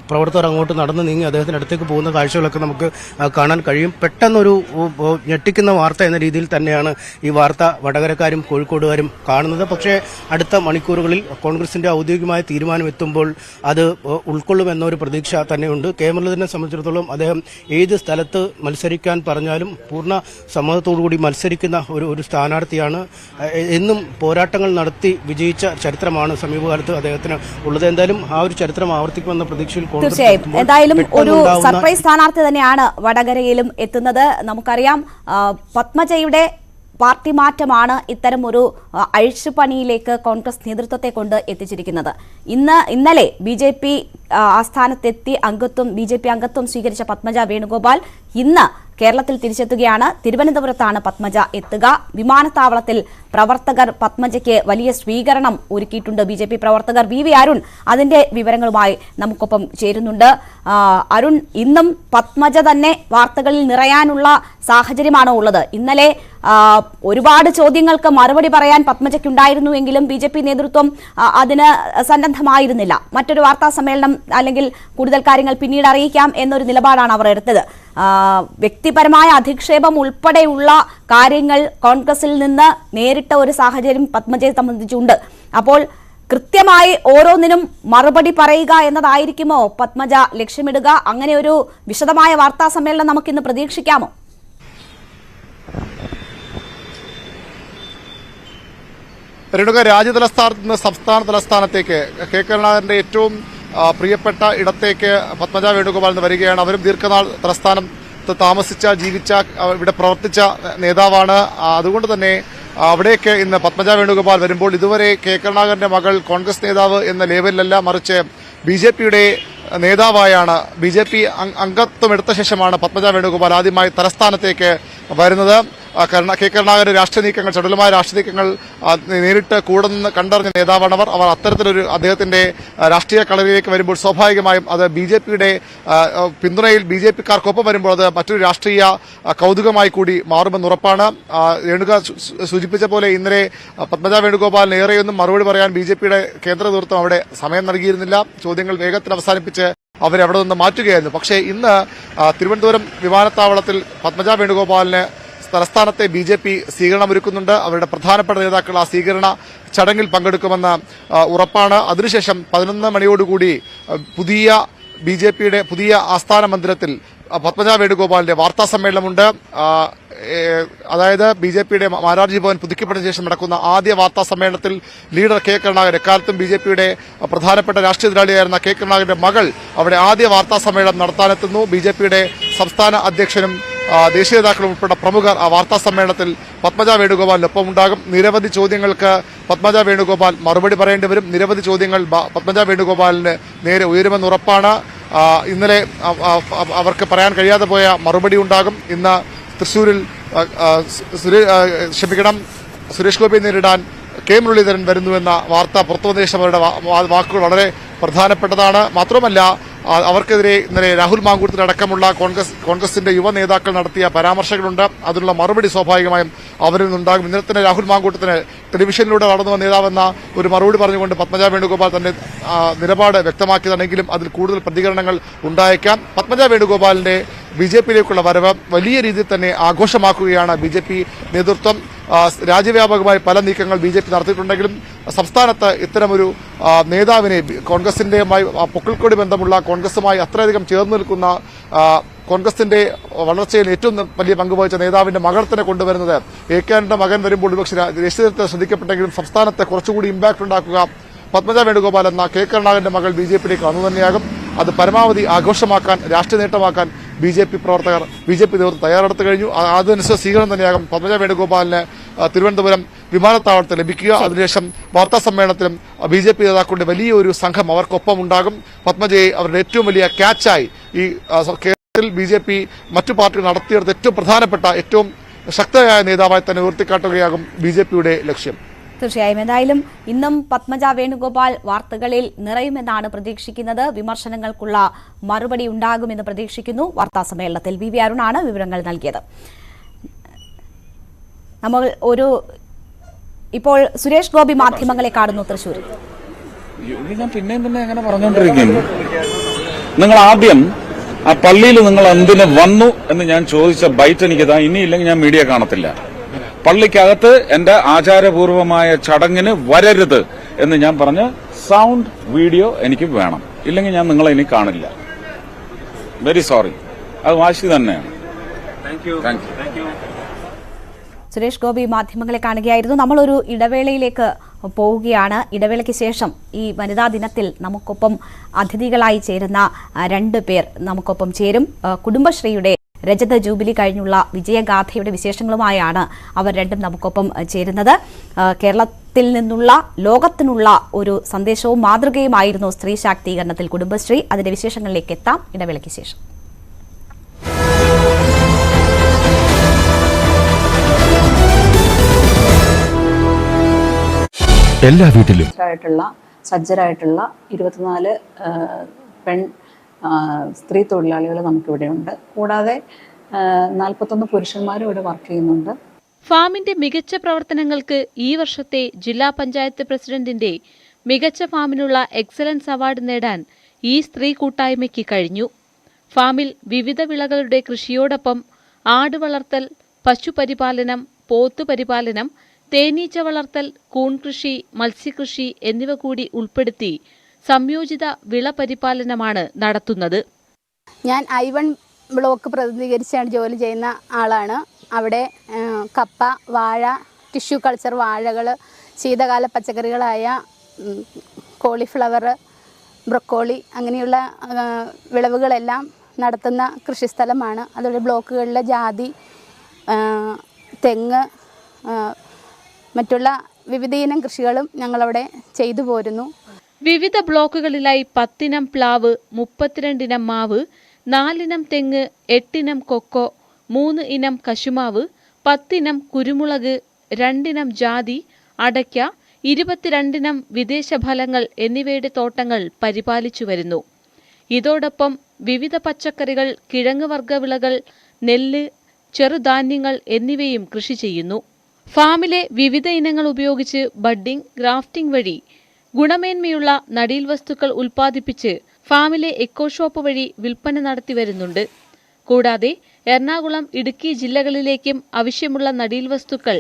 പ്രവർത്തകർ അങ്ങോട്ട് നടന്നു നീങ്ങി അദ്ദേഹത്തിന്റെ അടുത്തേക്ക് പോകുന്ന കാഴ്ചകളൊക്കെ നമുക്ക് കാണാൻ കഴിയും. പെട്ടെന്നൊരു ഞെട്ടിക്കുന്ന വാർത്ത എന്ന രീതിയിൽ തന്നെയാണ് ഈ വാർത്ത വടകരക്കാരും കോഴിക്കോടുകാരും കാണുന്നത്. പക്ഷേ അടുത്ത മണിക്കൂറുകളിൽ കോൺഗ്രസിന്റെ ഔദ്യോഗികമായ തീരുമാനം എത്തുമ്പോൾ അത് ഉൾക്കൊള്ളുമെന്നൊരു പ്രതീക്ഷ തന്നെയുണ്ട്. കെ മുരളീധരനെ സംബന്ധിച്ചിടത്തോളം അദ്ദേഹം ഏത് സ്ഥലത്ത് മത്സരിക്കാൻ പറഞ്ഞാലും പൂർണ്ണ സമ്മതത്തോടുകൂടി മത്സരിക്കുന്ന ഒരു സ്ഥാനാർത്ഥിയാണ്. എന്നും പോരാട്ടങ്ങൾ നടത്തി വിജയിച്ച ചരിത്രമാണ് സമീപകാലത്ത് അദ്ദേഹത്തിന് ഉള്ളത്. എന്തായാലും ആ ഒരു ചരിത്രം ആവർത്തിക്കുമെന്ന പ്രതീക്ഷയിൽ തീർച്ചയായും എന്തായാലും ഒരു സർപ്രൈസ് സ്ഥാനാർത്ഥി തന്നെയാണ് വടകരയിലും എത്തുന്നത്. നമുക്കറിയാം, പത്മജയുടെ പാർട്ടി മാറ്റമാണ് ഇത്തരം ഒരു അഴിച്ചുപണിയിലേക്ക് കോൺഗ്രസ് നേതൃത്വത്തെ കൊണ്ട് എത്തിച്ചിരിക്കുന്നത്. ഇന്നലെ BJP ആസ്ഥാനത്തെത്തി BJP അംഗത്വം സ്വീകരിച്ച പത്മജ വേണുഗോപാൽ ഇന്ന് കേരളത്തിൽ തിരിച്ചെത്തുകയാണ്. തിരുവനന്തപുരത്താണ് പത്മജ എത്തുക. വിമാനത്താവളത്തിൽ പ്രവർത്തകർ പത്മജയ്ക്ക് വലിയ സ്വീകരണം ഒരുക്കിയിട്ടുണ്ട്. BJP പ്രവർത്തകർ. VV അരുൺ അതിന്റെ വിവരങ്ങളുമായി നമുക്കൊപ്പം ചേരുന്നുണ്ട്. അരുൺ, ഇന്നും പത്മജ തന്നെ വാർത്തകളിൽ നിറയാനുള്ള സാഹചര്യമാണോ ഉള്ളത്? ഇന്നലെ ഒരുപാട് ചോദ്യങ്ങൾക്ക് മറുപടി പറയാൻ പത്മജയ്ക്കുണ്ടായിരുന്നുവെങ്കിലും BJP നേതൃത്വം അതിന് സന്നദ്ധമായിരുന്നില്ല. മറ്റൊരു വാർത്താ സമ്മേളനം അല്ലെങ്കിൽ കൂടുതൽ കാര്യങ്ങൾ പിന്നീട് അറിയിക്കാം എന്നൊരു നിലപാടാണ് അവർ എടുത്തത്. വ്യക്തിപരമായ അധിക്ഷേപം ഉൾപ്പെടെയുള്ള കാര്യങ്ങൾ കോൺഗ്രസിൽ നിന്ന് നേരിട്ട ഒരു സാഹചര്യം പത്മജയെ സംബന്ധിച്ചുണ്ട്. അപ്പോൾ കൃത്യമായി ഓരോന്നിനും മറുപടി പറയുക എന്നതായിരിക്കുമോ പത്മജ ലക്ഷ്യമിടുക? അങ്ങനെ ഒരു വിശദമായ വാർത്താ സമ്മേളനം നമുക്കിന്ന് പ്രതീക്ഷിക്കാമോ? രാജ്യതലസ്ഥാനത്ത് നിന്ന് സംസ്ഥാന തലസ്ഥാനത്തേക്ക് കെ കരുണാകരന്റെ ഏറ്റവും പ്രിയപ്പെട്ട ഇടത്തേക്ക് പത്മജ വേണുഗോപാൽ എന്ന് വരികയാണ്. അവരും ദീർഘനാൾ തലസ്ഥാനത്ത് താമസിച്ച, ജീവിച്ച, ഇവിടെ പ്രവർത്തിച്ച നേതാവാണ്. അതുകൊണ്ട് തന്നെ അവിടേക്ക് ഇന്ന് പത്മജ വേണുഗോപാൽ വരുമ്പോൾ ഇതുവരെ കെ കരുണാകരന്റെ മകൾ കോൺഗ്രസ് നേതാവ് എന്ന ലേബലിലല്ല, മറിച്ച് BJPയുടെ നേതാവായാണ്, BJP അംഗത്വം എടുത്ത ശേഷമാണ് പത്മജ വേണുഗോപാൽ ആദ്യമായി തലസ്ഥാനത്തേക്ക് വരുന്നത്. കെ കരുണാകരൻ രാഷ്ട്രീയ നീക്കങ്ങൾ, ചടുലമായ രാഷ്ട്രീയ നീക്കങ്ങൾ നേരിട്ട് കൂടെ നിന്ന് കണ്ടറിഞ്ഞ നേതാവാണ് അവർ അത്തരത്തിലൊരു അദ്ദേഹത്തിന്റെ രാഷ്ട്രീയ കളരിയിലേക്ക് വരുമ്പോൾ സ്വാഭാവികമായും അത് BJPയുടെ പിന്തുണയിൽ BJPക്കാർക്കൊപ്പം വരുമ്പോൾ അത് മറ്റൊരു രാഷ്ട്രീയ കൗതുകമായി കൂടി മാറുമെന്ന് ഉറപ്പാണ്. രേണുക സൂചിപ്പിച്ച പോലെ ഇന്നലെ പത്മജ വേണുഗോപാലിന് ഏറെയൊന്നും മറുപടി പറയാൻ BJPയുടെ കേന്ദ്ര നേതൃത്വം അവിടെ സമയം നൽകിയിരുന്നില്ല. ചോദ്യങ്ങൾ വേഗത്തിൽ അവസാനിപ്പിച്ച് അവരെ അവിടെ നിന്ന് മാറ്റുകയായിരുന്നു. പക്ഷേ ഇന്ന് തിരുവനന്തപുരം വിമാനത്താവളത്തിൽ പത്മജ വേണുഗോപാലിന് തലസ്ഥാനത്തെ BJP സ്വീകരണമൊരുക്കുന്നുണ്ട്. അവരുടെ പ്രധാനപ്പെട്ട നേതാക്കൾ ആ സ്വീകരണ ചടങ്ങിൽ പങ്കെടുക്കുമെന്ന് ഉറപ്പാണ്. അതിനുശേഷം 11 മണിയോടുകൂടി പുതിയ BJPയുടെ പുതിയ ആസ്ഥാന മന്ദിരത്തിൽ പത്മജ വേണുഗോപാലിന്റെ വാർത്താ സമ്മേളനമുണ്ട്. അതായത് BJPയുടെ മാരാർജി ഭവൻ പുതുക്കിപ്പണിയ ശേഷം നടക്കുന്ന ആദ്യ വാർത്താ സമ്മേളനത്തിൽ ലീഡർ കെ കരുണാകരൻ, എക്കാലത്തും BJPയുടെ പ്രധാനപ്പെട്ട രാഷ്ട്രീയ എതിരാളിയായിരുന്ന കെ കരുണാകരന്റെ മകൾ അവിടെ ആദ്യ വാർത്താ സമ്മേളനം നടത്താനെത്തുന്നു. BJPയുടെ സംസ്ഥാന അധ്യക്ഷനും ദേശീയ നേതാക്കളും ഉൾപ്പെട്ട പ്രമുഖർ ആ വാർത്താ സമ്മേളനത്തിൽ പത്മജ വേണുഗോപാലിനൊപ്പം ഉണ്ടാകും. നിരവധി ചോദ്യങ്ങൾക്ക് പത്മജ വേണുഗോപാൽ മറുപടി പറയേണ്ടി വരും. നിരവധി ചോദ്യങ്ങൾ പത്മജ വേണുഗോപാലിന് നേരെ ഉയരുമെന്ന് ഉറപ്പാണ്. ഇന്നലെ അവർക്ക് പറയാൻ കഴിയാതെ പോയ മറുപടി ഉണ്ടാകും. ഇന്ന് തൃശൂരിൽ സുരേഷ് ഗോപിയെ നേരിടാൻ കെ മുരളീധരൻ വരുന്നുവെന്ന വാർത്ത പുറത്തുവന്ന ശേഷം അവരുടെ വാക്കുകൾ വളരെ പ്രധാനപ്പെട്ടതാണ്. മാത്രമല്ല, അവർക്കെതിരെ ഇന്നലെ രാഹുൽ മാങ്കൂട്ടത്തിലടക്കമുള്ള കോൺഗ്രസിന്റെ യുവ നേതാക്കൾ നടത്തിയ പരാമർശങ്ങളുണ്ട്. അതിനുള്ള മറുപടി സ്വാഭാവികമായും അവരിൽ നിന്നുണ്ടാകും. ഇന്നലെ തന്നെ രാഹുൽ മാങ്കൂട്ടത്തിന് ടെലിവിഷനിലൂടെ നടന്നു വന്ന നേതാവെന്ന ഒരു മറുപടി പറഞ്ഞുകൊണ്ട് പത്മജ വേണുഗോപാൽ തന്റെ നിലപാട് വ്യക്തമാക്കിയതാണെങ്കിലും അതിൽ കൂടുതൽ പ്രതികരണങ്ങൾ ഉണ്ടായേക്കാം. പത്മജ വേണുഗോപാലിന്റെ BJPയിലേക്കുള്ള വരവ് വലിയ രീതിയിൽ തന്നെ ആഘോഷമാക്കുകയാണ് BJP നേതൃത്വം. രാജ്യവ്യാപകമായി പല നീക്കങ്ങൾ BJP നടത്തിയിട്ടുണ്ടെങ്കിലും സംസ്ഥാനത്ത് ഇത്തരമൊരു നേതാവിനെ കോൺഗ്രസിന്റെയുമായി പൊക്കിൾക്കൊടി ബന്ധമുള്ള കോൺഗ്രസുമായി അത്രയധികം ചേർന്ന് നിൽക്കുന്ന കോൺഗ്രസിന്റെ വളർച്ചയിൽ ഏറ്റവും വലിയ പങ്കുവഹിച്ച നേതാവിന്റെ മകൾ തന്നെ കൊണ്ടുവരുന്നത് AK മകൻ വരുമ്പോൾ ഒരുപക്ഷെ ദേശീയതലത്തിൽ ശ്രദ്ധിക്കപ്പെട്ടെങ്കിലും സംസ്ഥാനത്തെ കുറച്ചുകൂടി ഇമ്പാക്ട് ഉണ്ടാക്കുക പത്മജ വേണുഗോപാൽ എന്ന കെ കരുണാകരന്റെ മകൾ BJPയിലേക്ക് അന്നു തന്നെയാകും. അത് പരമാവധി ആഘോഷമാക്കാൻ, രാഷ്ട്രീയ നേട്ടമാക്കാൻ BJP നേതൃത്വം തയ്യാറെടുത്തു കഴിഞ്ഞു. അതനുസരിച്ച് സ്വീകരണം തന്നെയാകും പത്മജ വേണുഗോപാലിന് തിരുവനന്തപുരം വിമാനത്താവളത്തിൽ ലഭിക്കുക. അതിനുശേഷം വാർത്താ സമ്മേളനത്തിലും BJP നേതാക്കളുടെ വലിയൊരു സംഘം അവർക്കൊപ്പം ഉണ്ടാകും. പത്മജയെ അവരുടെ ഏറ്റവും വലിയ ക്യാച്ചായി ഈ കേരളത്തിൽ BJP മറ്റു പാർട്ടികൾ നടത്തിയെടുത്ത ഏറ്റവും പ്രധാനപ്പെട്ട, ഏറ്റവും ശക്തമായ നേതാവായി തന്നെ ഉയർത്തിക്കാട്ടുകയാകും BJPയുടെ ലക്ഷ്യം. തീർച്ചയായും. എന്തായാലും ഇന്നും പത്മജ വേണുഗോപാൽ വാർത്തകളിൽ നിറയുമെന്നാണ് പ്രതീക്ഷിക്കുന്നത്. വിമർശനങ്ങൾക്കുള്ള മറുപടി ഉണ്ടാകുമെന്ന് പ്രതീക്ഷിക്കുന്നു. വാർത്താ സമ്മേളനത്തിൽ VV അരുണാണ് വിവരങ്ങൾ നൽകിയത്. നമ്മൾ ഇപ്പോൾ സുരേഷ് ഗോപി മാധ്യമങ്ങളെ കാണുന്നു തൃശ്ശൂർ. ഞാൻ പിന്നെയും എങ്ങനെ പറഞ്ഞുകൊണ്ടിരിക്കുന്നു. നിങ്ങൾ ആദ്യം ആ പള്ളിയിൽ നിങ്ങൾ എന്തിനു വന്നു എന്ന് ഞാൻ ചോദിച്ച ബൈറ്റ് എനിക്കിതാ. ഇനിയില്ലെങ്കിൽ ഞാൻ മീഡിയ കാണത്തില്ല. പള്ളിക്കകത്ത് എന്റെ ആചാരപൂർവമായ ചടങ്ങിന് വരരുത് എന്ന് ഞാൻ പറഞ്ഞ സൗണ്ട് വീഡിയോ എനിക്ക് വേണം. ഇല്ലെങ്കിൽ ഞാൻ നിങ്ങളെ ഇനി കാണില്ല. Very sorry. അത് വാശി തന്നെയാണ്. Thank you. സുരേഷ് ഗോപി മാധ്യമങ്ങളെ കാണുകയായിരുന്നു. നമ്മളൊരു ഇടവേളയിലേക്ക് പോവുകയാണ്. ഇടവേളയ്ക്ക് ശേഷം ഈ വനിതാ ദിനത്തിൽ നമുക്കൊപ്പം അതിഥികളായി ചേരുന്ന 2 പേർ നമുക്കൊപ്പം ചേരും. കുടുംബശ്രീയുടെ രജത ജൂബിലി കഴിഞ്ഞുള്ള വിജയഗാഥയുടെ വിശേഷങ്ങളുമായാണ് അവർ രണ്ടും നമുക്കൊപ്പം ചേരുന്നത്. കേരളത്തിൽ നിന്നുള്ള ലോകത്തിനുള്ള ഒരു സന്ദേശവും മാതൃകയുമായിരുന്നു സ്ത്രീ ശാക്തീകരണത്തിൽ കുടുംബശ്രീ. അതിന്റെ വിശേഷങ്ങളിലേക്ക് എത്താം ഇടവേളയ്ക്ക് ശേഷം. എല്ലാ വീട്ടിലും സജ്ജരായിട്ടുള്ള 24 പെൺ സ്ത്രീ തൊഴിലാളികൾ നമുക്കിവിടെയുണ്ട്. കൂടാതെ 41 പുരുഷന്മാരും ഇവിടെ വർക്ക് ചെയ്യുന്നുണ്ട്. ഫാമിന്റെ മികച്ച പ്രവർത്തനങ്ങൾക്ക് ഈ വർഷത്തെ ജില്ലാ പഞ്ചായത്ത് പ്രസിഡന്റിന്റെ മികച്ച ഫാമിനുള്ള എക്സലൻസ് അവാർഡ് നേടാൻ ഈ സ്ത്രീ കൂട്ടായ്മയ്ക്ക് കഴിഞ്ഞു. ഫാമിൽ വിവിധ വിളകളുടെ കൃഷിയോടൊപ്പം ആട് വളർത്തൽ, പശുപരിപാലനം, പോത്തുപരിപാലനം, തേനീച്ച വളർത്തൽ, കൂൺകൃഷി, മത്സ്യകൃഷി എന്നിവ കൂടി ഉൾപ്പെടുത്തി സംയോജിത വിള പരിപാലനമാണ് നടത്തുന്നത്. ഞാൻ I1 ബ്ലോക്ക് പ്രതിനിധീകരിച്ചാണ് ജോലി ചെയ്യുന്ന ആളാണ്. അവിടെ കപ്പ, വാഴ, ടിഷ്യൂ കൾച്ചർ വാഴകൾ, ശീതകാല പച്ചക്കറികളായ കോളിഫ്ലവർ, ബ്രൊക്കോളി അങ്ങനെയുള്ള വിളവുകളെല്ലാം നടത്തുന്ന കൃഷിസ്ഥലമാണ്. അതുപോലെ ബ്ലോക്കുകളിലെ ജാതി, തെങ്ങ്, മറ്റുള്ള വിവിധയിനം കൃഷികളും ഞങ്ങളവിടെ ചെയ്തു പോരുന്നു. വിവിധ ബ്ലോക്കുകളിലായി 10 ഇനം പ്ലാവ്, 32 ഇനം മാവ്, 4 ഇനം തെങ്ങ്, 8 ഇനം കൊക്കോ, 3 ഇനം കശുമാവ്, 10 ഇനം കുരുമുളക്, 2 ഇനം ജാതി, അടയ്ക്ക, 22 ഇനം വിദേശ ഫലങ്ങൾ എന്നിവയുടെ തോട്ടങ്ങൾ പരിപാലിച്ചു വരുന്നു. ഇതോടൊപ്പം വിവിധ പച്ചക്കറികൾ, കിഴങ്ങ് വർഗ്ഗവിളകൾ, നെല്ല്, ചെറുധാന്യങ്ങൾ എന്നിവയും കൃഷി ചെയ്യുന്നു. ഫാമിലെ വിവിധ ഇനങ്ങൾ ഉപയോഗിച്ച് ബഡ്ഡിംഗ്, ഗ്രാഫ്റ്റിംഗ് വഴി ഗുണമേന്മയുള്ള നടീൽ വസ്തുക്കൾ ഉൽപ്പാദിപ്പിച്ച് ഫാമിലെ എക്കോ ഷോപ്പ് വഴി വിൽപ്പന നടത്തി വരുന്നുണ്ട്. കൂടാതെ എറണാകുളം, ഇടുക്കി ജില്ലകളിലേക്കും ആവശ്യമുള്ള നടീൽ വസ്തുക്കൾ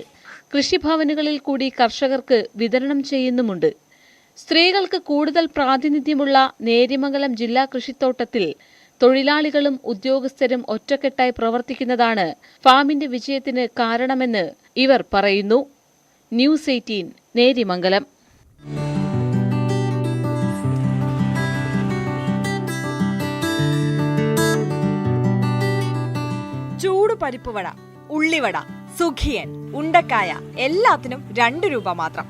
കൃഷിഭവനുകളിൽ കൂടി കർഷകർക്ക് വിതരണം ചെയ്യുന്നുമുണ്ട്. സ്ത്രീകൾക്ക് കൂടുതൽ പ്രാതിനിധ്യമുള്ള നേര്യമംഗലം ജില്ലാ കൃഷിത്തോട്ടത്തിൽ തൊഴിലാളികളും ഉദ്യോഗസ്ഥരും ഒറ്റക്കെട്ടായി പ്രവർത്തിക്കുന്നതാണ് ഫാമിന്റെ വിജയത്തിന് കാരണമെന്ന് ഇവർ പറയുന്നു. ന്യൂസ് 18 നേര്യമംഗലം. ചൂട് പരിപ്പുവട, ഉള്ളിവട, സുഖിയൻ, ഉണ്ടക്കായ എല്ലാത്തിനും 2 രൂപ മാത്രം.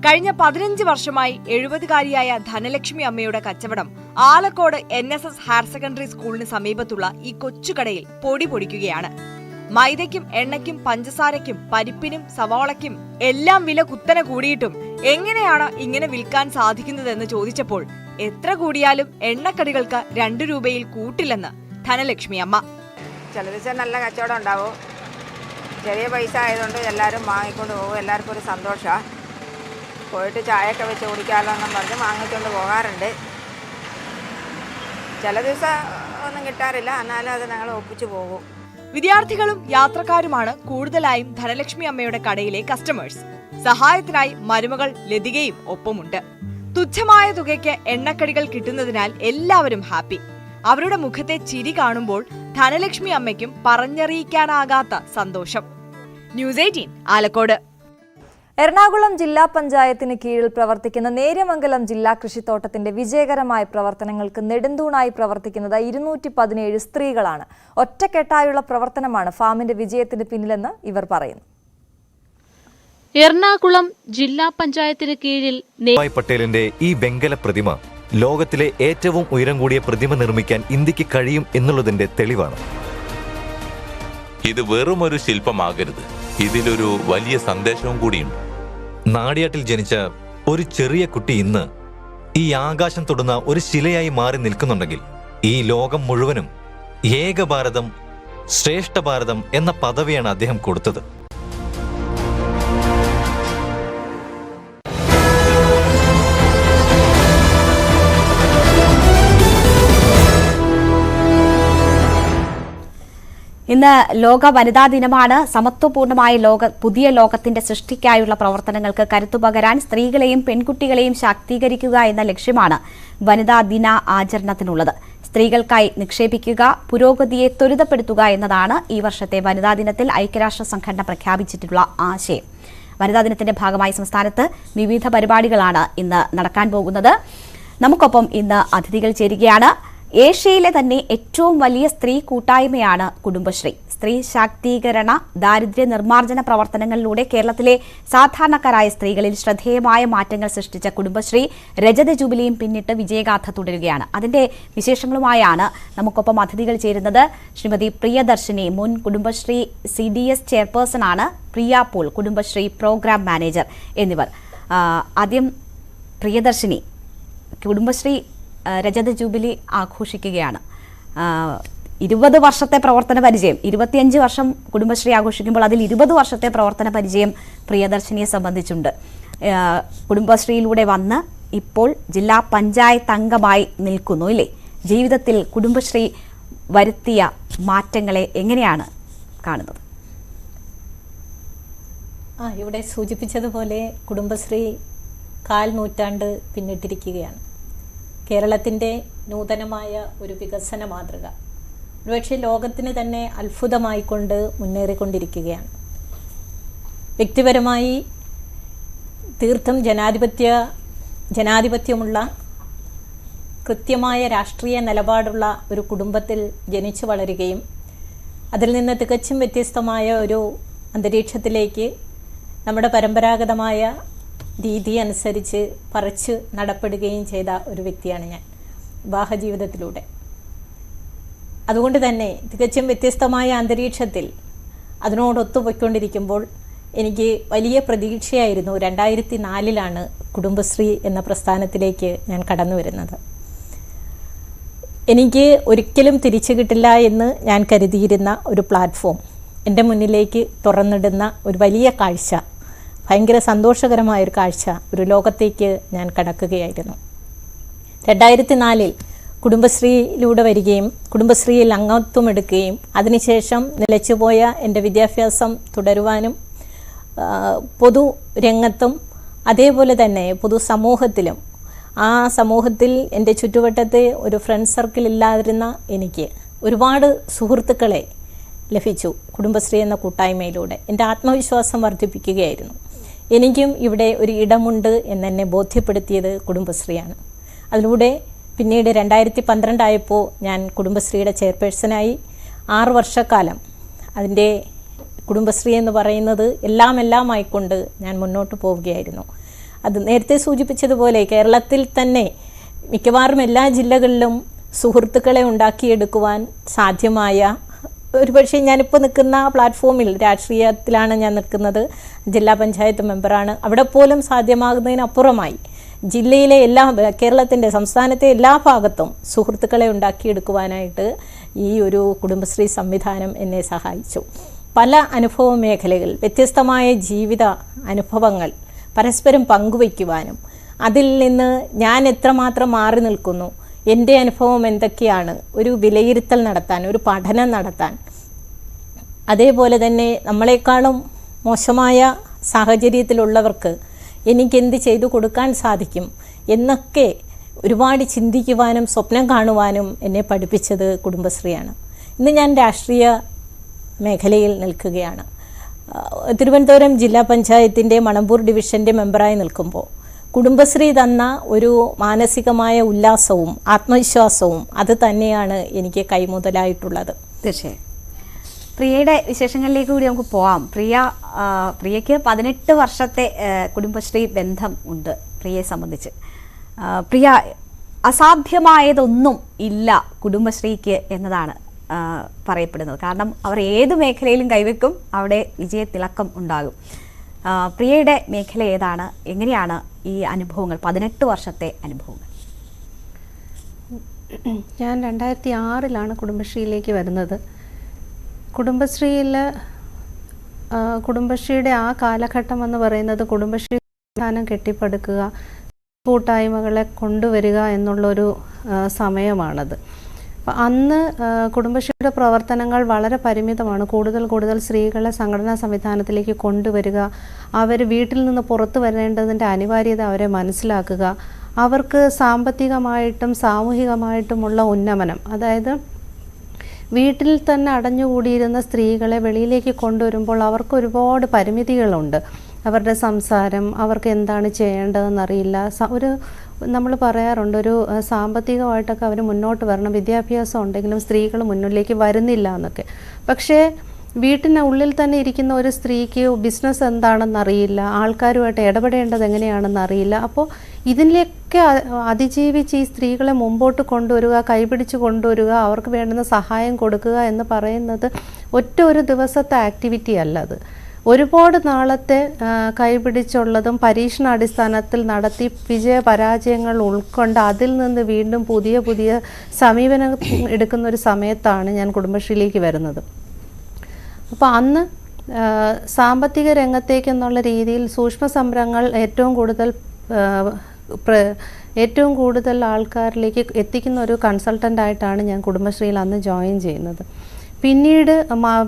കഴിഞ്ഞ 15 വർഷമായി 70-കാരിയായ ധനലക്ഷ്മി അമ്മയുടെ കച്ചവടം ആലക്കോട് NSS ഹയർ സെക്കൻഡറി സ്കൂളിന് സമീപത്തുള്ള ഈ കൊച്ചുകടയിൽ പൊടി പൊടിക്കുകയാണ്. മൈദയ്ക്കും എണ്ണയ്ക്കും പഞ്ചസാരയ്ക്കും പരിപ്പിനും സവാളയ്ക്കും എല്ലാം വില കുത്തനെ കൂടിയിട്ടും എങ്ങനെയാണ് ഇങ്ങനെ വിൽക്കാൻ സാധിക്കുന്നതെന്ന് ചോദിച്ചപ്പോൾ എത്ര കൂടിയാലും എണ്ണക്കടികൾക്ക് 2 രൂപയിൽ കൂട്ടില്ലെന്ന് ധനലക്ഷ്മി അമ്മ. ചില ദിവസം നല്ല കച്ചവടം ഉണ്ടാവും. ചെറിയ പൈസ ആയതുകൊണ്ട് എല്ലാവരും വാങ്ങിക്കൊണ്ട് പോകും. എല്ലാവർക്കും ഒരു സന്തോഷമാണ്. പോയിട്ട് ചായയൊക്കെ വെച്ച് കുടിക്കാമല്ലോ എന്നും പറഞ്ഞ് വാങ്ങിക്കൊണ്ട് പോകാറുണ്ട്. ചില ദിവസം ഒന്നും കിട്ടാറില്ല, എന്നാലും അത് ഞങ്ങൾ ഒപ്പിച്ചു പോകും. വിദ്യാർത്ഥികളും യാത്രക്കാരുമാണ് കൂടുതലായും ധനലക്ഷ്മി അമ്മയുടെ കടയിലെ കസ്റ്റമേഴ്സ്. സഹായത്തിനായി മരുമകൾ ലതികയും ഒപ്പമുണ്ട്. തുച്ഛമായ തുകയ്ക്ക് എണ്ണക്കടികൾ കിട്ടുന്നതിനാൽ എല്ലാവരും ഹാപ്പി. അവരുടെ മുഖത്തെ ചിരി കാണുമ്പോൾ ധനലക്ഷ്മി അമ്മയ്ക്കും പറഞ്ഞറിയിക്കാനാകാത്ത സന്തോഷം. ന്യൂസ് 18 ആലക്കോട്. എറണാകുളം ജില്ലാ പഞ്ചായത്തിന് കീഴിൽ പ്രവർത്തിക്കുന്ന നേര്യമംഗലം ജില്ലാ കൃഷിത്തോട്ടത്തിന്റെ വിജയകരമായ പ്രവർത്തനങ്ങൾക്ക് നെടുന്തൂണായി പ്രവർത്തിക്കുന്നത് 217 സ്ത്രീകളാണ്. ഒറ്റക്കെട്ടായുള്ള പ്രവർത്തനമാണ് ഫാമിന്റെ വിജയത്തിന് പിന്നിലെന്ന് ഇവർ പറയുന്നു. എറണാകുളം ജില്ലാ പഞ്ചായത്തിന് കീഴിൽ പട്ടേലിന്റെ ഈ വെങ്കല പ്രതിമ ലോകത്തിലെ ഏറ്റവും ഉയരം കൂടിയ പ്രതിമ നിർമ്മിക്കാൻ ഇന്ത്യക്ക് കഴിയും എന്നുള്ളതിന്റെ തെളിവാണ്. ഇത് വെറുമൊരു ശില്പമാകരുത്, ഇതിലൊരു വലിയ സന്ദേശവും കൂടിയുണ്ട്. നാടിയാട്ടിൽ ജനിച്ച ഒരു ചെറിയ കുട്ടി ഇന്ന് ഈ ആകാശം തൊടുന്ന ഒരു ശിലയായി മാറി നിൽക്കുന്നുണ്ടെങ്കിൽ ഈ ലോകം മുഴുവനും ഏക ഭാരതം, ശ്രേഷ്ഠ ഭാരതം എന്ന പദവിയാണ് അദ്ദേഹം കൊടുത്തത്. ഇന്ന് ലോക വനിതാ ദിനമാണ്. സമത്വപൂർണമായ പുതിയ ലോകത്തിന്റെ സൃഷ്ടിക്കായുള്ള പ്രവർത്തനങ്ങൾക്ക് കരുത്തുപകരാൻ സ്ത്രീകളെയും പെൺകുട്ടികളെയും ശാക്തീകരിക്കുക എന്ന ലക്ഷ്യമാണ് വനിതാ ദിന ആചരണത്തിനുള്ളത്. സ്ത്രീകൾക്കായി നിക്ഷേപിക്കുക, പുരോഗതിയെ ത്വരിതപ്പെടുത്തുക എന്നതാണ് ഈ വർഷത്തെ വനിതാ ദിനത്തിൽ ഐക്യരാഷ്ട്ര സംഘടന പ്രഖ്യാപിച്ചിട്ടുള്ള ആശയം. വനിതാ ദിനത്തിന്റെ ഭാഗമായി സംസ്ഥാനത്ത് വിവിധ പരിപാടികളാണ് ഇന്ന് നടക്കാൻ പോകുന്നത്. നമുക്കൊപ്പം ഇന്ന് അതിഥികൾ ചേരുകയാണ്. ഏഷ്യയിലെ തന്നെ ഏറ്റവും വലിയ സ്ത്രീ കൂട്ടായ്മയാണ് കുടുംബശ്രീ. സ്ത്രീ ശാക്തീകരണ, ദാരിദ്ര്യ നിർമ്മാർജ്ജന പ്രവർത്തനങ്ങളിലൂടെ കേരളത്തിലെ സാധാരണക്കാരായ സ്ത്രീകളിൽ ശ്രദ്ധേയമായ മാറ്റങ്ങൾ സൃഷ്ടിച്ച കുടുംബശ്രീ രജത ജൂബിലിയും പിന്നിട്ട് വിജയഗാഥ തുടരുകയാണ്. അതിന്റെ വിശേഷങ്ങളുമായാണ് നമുക്കൊപ്പം അതിഥികൾ ചേരുന്നത്. ശ്രീമതി പ്രിയദർശിനി, മുൻ കുടുംബശ്രീ CDS ചെയർപേഴ്സൺ ആണ്, പ്രിയ പോൾ, കുടുംബശ്രീ പ്രോഗ്രാം മാനേജർ എന്നിവർ. ആദ്യം പ്രിയദർശിനി, കുടുംബശ്രീ രജത ജൂബിലി ആഘോഷിക്കുകയാണ്. 20 വർഷത്തെ പ്രവർത്തന പരിചയം, 25 വർഷം കുടുംബശ്രീ ആഘോഷിക്കുമ്പോൾ അതിൽ 20 വർഷത്തെ പ്രവർത്തന പരിചയം പ്രിയദർശിനിയെ സംബന്ധിച്ചുണ്ട്. കുടുംബശ്രീയിലൂടെ വന്ന് ഇപ്പോൾ ജില്ലാ പഞ്ചായത്ത് അംഗമായി നിൽക്കുന്നു ഇല്ലേ? ജീവിതത്തിൽ കുടുംബശ്രീ വരുത്തിയ മാറ്റങ്ങളെ എങ്ങനെയാണ് കാണുന്നത്? ഇവിടെ സൂചിപ്പിച്ചതുപോലെ കുടുംബശ്രീ 1/4 നൂറ്റാണ്ട് പിന്നിട്ടിരിക്കുകയാണ്. കേരളത്തിൻ്റെ നൂതനമായ ഒരു വികസന മാതൃക ഒരുപക്ഷെ ലോകത്തിന് തന്നെ അത്ഭുതമായിക്കൊണ്ട് മുന്നേറിക്കൊണ്ടിരിക്കുകയാണ്. വ്യക്തിപരമായി തീർത്തും ജനാധിപത്യമുള്ള കൃത്യമായ രാഷ്ട്രീയ നിലപാടുള്ള ഒരു കുടുംബത്തിൽ ജനിച്ചു വളരുകയും അതിൽ നിന്ന് തികച്ചും വ്യത്യസ്തമായ ഒരു അന്തരീക്ഷത്തിലേക്ക് നമ്മുടെ പരമ്പരാഗതമായ രീതി അനുസരിച്ച് പറിച്ച് നടപ്പെടുകയും ചെയ്ത ഒരു വ്യക്തിയാണ് ഞാൻ വിവാഹജീവിതത്തിലൂടെ. അതുകൊണ്ട് തന്നെ തികച്ചും വ്യത്യസ്തമായ അന്തരീക്ഷത്തിൽ അതിനോടൊത്തുപോയിക്കൊണ്ടിരിക്കുമ്പോൾ എനിക്ക് വലിയ പ്രതീക്ഷയായിരുന്നു. 2004 കുടുംബശ്രീ എന്ന പ്രസ്ഥാനത്തിലേക്ക് ഞാൻ കടന്നു വരുന്നത്. എനിക്ക് ഒരിക്കലും തിരിച്ചു കിട്ടില്ല എന്ന് ഞാൻ കരുതിയിരുന്ന ഒരു പ്ലാറ്റ്ഫോം എൻ്റെ മുന്നിലേക്ക് തുറന്നിടുന്ന ഒരു വലിയ കാഴ്ച, ഭയങ്കര സന്തോഷകരമായൊരു കാഴ്ച, ഒരു ലോകത്തേക്ക് ഞാൻ കടക്കുകയായിരുന്നു. 2004 കുടുംബശ്രീയിലൂടെ വരികയും കുടുംബശ്രീയിൽ അംഗത്വം എടുക്കുകയും അതിനുശേഷം നിലച്ചുപോയ എൻ്റെ വിദ്യാഭ്യാസം തുടരുവാനും പൊതുരംഗത്തും അതേപോലെ തന്നെ പൊതുസമൂഹത്തിലും ആ സമൂഹത്തിൽ എൻ്റെ ചുറ്റുവട്ടത്ത് ഒരു ഫ്രണ്ട് സർക്കിൾ ഇല്ലാതിരുന്ന എനിക്ക് ഒരുപാട് സുഹൃത്തുക്കളെ ലഭിച്ചു കുടുംബശ്രീ എന്ന കൂട്ടായ്മയിലൂടെ. എൻ്റെ ആത്മവിശ്വാസം വർദ്ധിപ്പിക്കുകയായിരുന്നു. എനിക്കും ഇവിടെ ഒരു ഇടമുണ്ട് എന്നെന്നെ ബോധ്യപ്പെടുത്തിയത് കുടുംബശ്രീയാണ്. അതിലൂടെ പിന്നീട് 2012 ആയപ്പോൾ ഞാൻ കുടുംബശ്രീയുടെ ചെയർപേഴ്സണായി 6 വർഷക്കാലം അതിൻ്റെ കുടുംബശ്രീ എന്ന് പറയുന്നത് എല്ലാമായിക്കൊണ്ട് ഞാൻ മുന്നോട്ട് പോവുകയായിരുന്നു. അത് നേരത്തെ സൂചിപ്പിച്ചതുപോലെ കേരളത്തിൽ തന്നെ മിക്കവാറും എല്ലാ ജില്ലകളിലും സുഹൃത്തുക്കളെ ഉണ്ടാക്കിയെടുക്കുവാൻ സാധ്യമായ, ഒരുപക്ഷെ ഞാനിപ്പോൾ നിൽക്കുന്ന പ്ലാറ്റ്ഫോമിൽ രാഷ്ട്രീയത്തിലാണ് ഞാൻ നിൽക്കുന്നത്, ജില്ലാ പഞ്ചായത്ത് മെമ്പറാണ്, അവിടെ പോലും സാധ്യമാകുന്നതിനപ്പുറമായി ജില്ലയിലെ കേരളത്തിൻ്റെ സംസ്ഥാനത്തെ എല്ലാ ഭാഗത്തും സുഹൃത്തുക്കളെ ഉണ്ടാക്കിയെടുക്കുവാനായിട്ട് ഈ ഒരു കുടുംബശ്രീ സംവിധാനം എന്നെ സഹായിച്ചു. പല അനുഭവ മേഖലകൾ, വ്യത്യസ്തമായ ജീവിത അനുഭവങ്ങൾ പരസ്പരം പങ്കുവയ്ക്കുവാനും അതിൽ നിന്ന് ഞാൻ എത്രമാത്രം മാറി നിൽക്കുന്നു, എൻ്റെ അനുഭവം എന്തൊക്കെയാണ്, ഒരു വിലയിരുത്തൽ നടത്താൻ, ഒരു പഠനം നടത്താൻ, അതേപോലെ തന്നെ നമ്മളെക്കാളും മോശമായ സാഹചര്യത്തിലുള്ളവർക്ക് എനിക്കെന്ത് ചെയ്തു കൊടുക്കാൻ സാധിക്കും എന്നൊക്കെ ഒരുപാട് ചിന്തിക്കുവാനും സ്വപ്നം കാണുവാനും എന്നെ പഠിപ്പിച്ചത് കുടുംബശ്രീയാണ്. ഇന്ന് ഞാൻ രാഷ്ട്രീയ മേഖലയിൽ നിൽക്കുകയാണ്. തിരുവനന്തപുരം ജില്ലാ പഞ്ചായത്തിൻ്റെ മണമ്പൂർ ഡിവിഷൻ്റെ മെമ്പറായി നിൽക്കുമ്പോൾ കുടുംബശ്രീ തന്ന ഒരു മാനസികമായ ഉല്ലാസവും ആത്മവിശ്വാസവും അത് തന്നെയാണ് എനിക്ക് കൈമുതലായിട്ടുള്ളത്. തീർച്ചയായും. പ്രിയയുടെ വിശേഷങ്ങളിലേക്ക് കൂടി നമുക്ക് പോവാം. പ്രിയയ്ക്ക് 18 വർഷത്തെ കുടുംബശ്രീ ബന്ധം ഉണ്ട് പ്രിയയെ സംബന്ധിച്ച്. പ്രിയ, അസാധ്യമായതൊന്നും ഇല്ല കുടുംബശ്രീക്ക് എന്നതാണ് പറയപ്പെടുന്നത്. കാരണം അവർ ഏത് മേഖലയിലും കൈവെക്കും, അവിടെ വിജയത്തിളക്കം ഉണ്ടാകും. പ്രിയയുടെ മേഖല ഏതാണ്? എങ്ങനെയാണ് ഈ അനുഭവങ്ങൾ, 18 വർഷത്തെ അനുഭവങ്ങൾ? ഞാൻ 2006 കുടുംബശ്രീയിലേക്ക് വരുന്നത്. കുടുംബശ്രീയുടെ ആ കാലഘട്ടം എന്ന് പറയുന്നത് കുടുംബശ്രീ സംവിധാനം കെട്ടിപ്പടുക്കുക, കൂട്ടായ്മകളെ കൊണ്ടുവരിക എന്നുള്ളൊരു സമയമാണത്. അപ്പം അന്ന് കുടുംബശ്രീയുടെ പ്രവർത്തനങ്ങൾ വളരെ പരിമിതമാണ്. കൂടുതൽ സ്ത്രീകളെ സംഘടനാ സംവിധാനത്തിലേക്ക് കൊണ്ടുവരിക, അവർ വീട്ടിൽ നിന്ന് പുറത്തു വരേണ്ടതിൻ്റെ അനിവാര്യത അവരെ മനസ്സിലാക്കുക, അവർക്ക് സാമ്പത്തികമായിട്ടും സാമൂഹികമായിട്ടുമുള്ള ഉന്നമനം, അതായത് വീട്ടിൽ തന്നെ അടഞ്ഞുകൂടിയിരുന്ന സ്ത്രീകളെ വെളിയിലേക്ക് കൊണ്ടുവരുമ്പോൾ അവർക്ക് ഒരുപാട് പരിമിതികളുണ്ട്. അവരുടെ സംസാരം, അവർക്ക് എന്താണ് ചെയ്യേണ്ടതെന്നറിയില്ല. നമ്മൾ പറയാറുണ്ട്, ഒരു സാമ്പത്തികമായിട്ടൊക്കെ അവർ മുന്നോട്ട് വരണം, വിദ്യാഭ്യാസം ഉണ്ടെങ്കിലും സ്ത്രീകൾ മുന്നിലേക്ക് വരുന്നില്ല എന്നൊക്കെ. പക്ഷേ വീട്ടിനുള്ളിൽ തന്നെ ഇരിക്കുന്ന ഒരു സ്ത്രീക്ക് ബിസിനസ് എന്താണെന്നറിയില്ല, ആൾക്കാരുമായിട്ട് ഇടപെടേണ്ടത് എങ്ങനെയാണെന്ന് അറിയില്ല. അപ്പോൾ ഇതിലേക്ക് അതിജീവിച്ച് ഈ സ്ത്രീകളെ മുമ്പോട്ട് കൊണ്ടുവരിക, കൈപിടിച്ച് കൊണ്ടുവരിക, അവർക്ക് വേണ്ടുന്ന സഹായം കൊടുക്കുക എന്ന് പറയുന്നത് ഒരു ദിവസത്തെ ആക്ടിവിറ്റി അല്ല. അത് ഒരുപാട് നാളത്തെ കൈപിടിച്ചുള്ളതും പരീക്ഷണാടിസ്ഥാനത്തിൽ നടത്തി വിജയപരാജയങ്ങൾ ഉൾക്കൊണ്ട് അതിൽ നിന്ന് വീണ്ടും പുതിയ സമീപനം എടുക്കുന്ന ഒരു സമയത്താണ് ഞാൻ കുടുംബശ്രീയിലേക്ക് വരുന്നത്. അപ്പോൾ അന്ന് സാമ്പത്തിക രംഗത്തേക്കെന്നുള്ള രീതിയിൽ സൂക്ഷ്മ സംരംഭങ്ങൾ ഏറ്റവും കൂടുതൽ ആൾക്കാരിലേക്ക് എത്തിക്കുന്ന ഒരു കൺസൾട്ടൻ്റായിട്ടാണ് ഞാൻ കുടുംബശ്രീയിൽ അന്ന് ജോയിൻ ചെയ്യുന്നത്. പിന്നീട്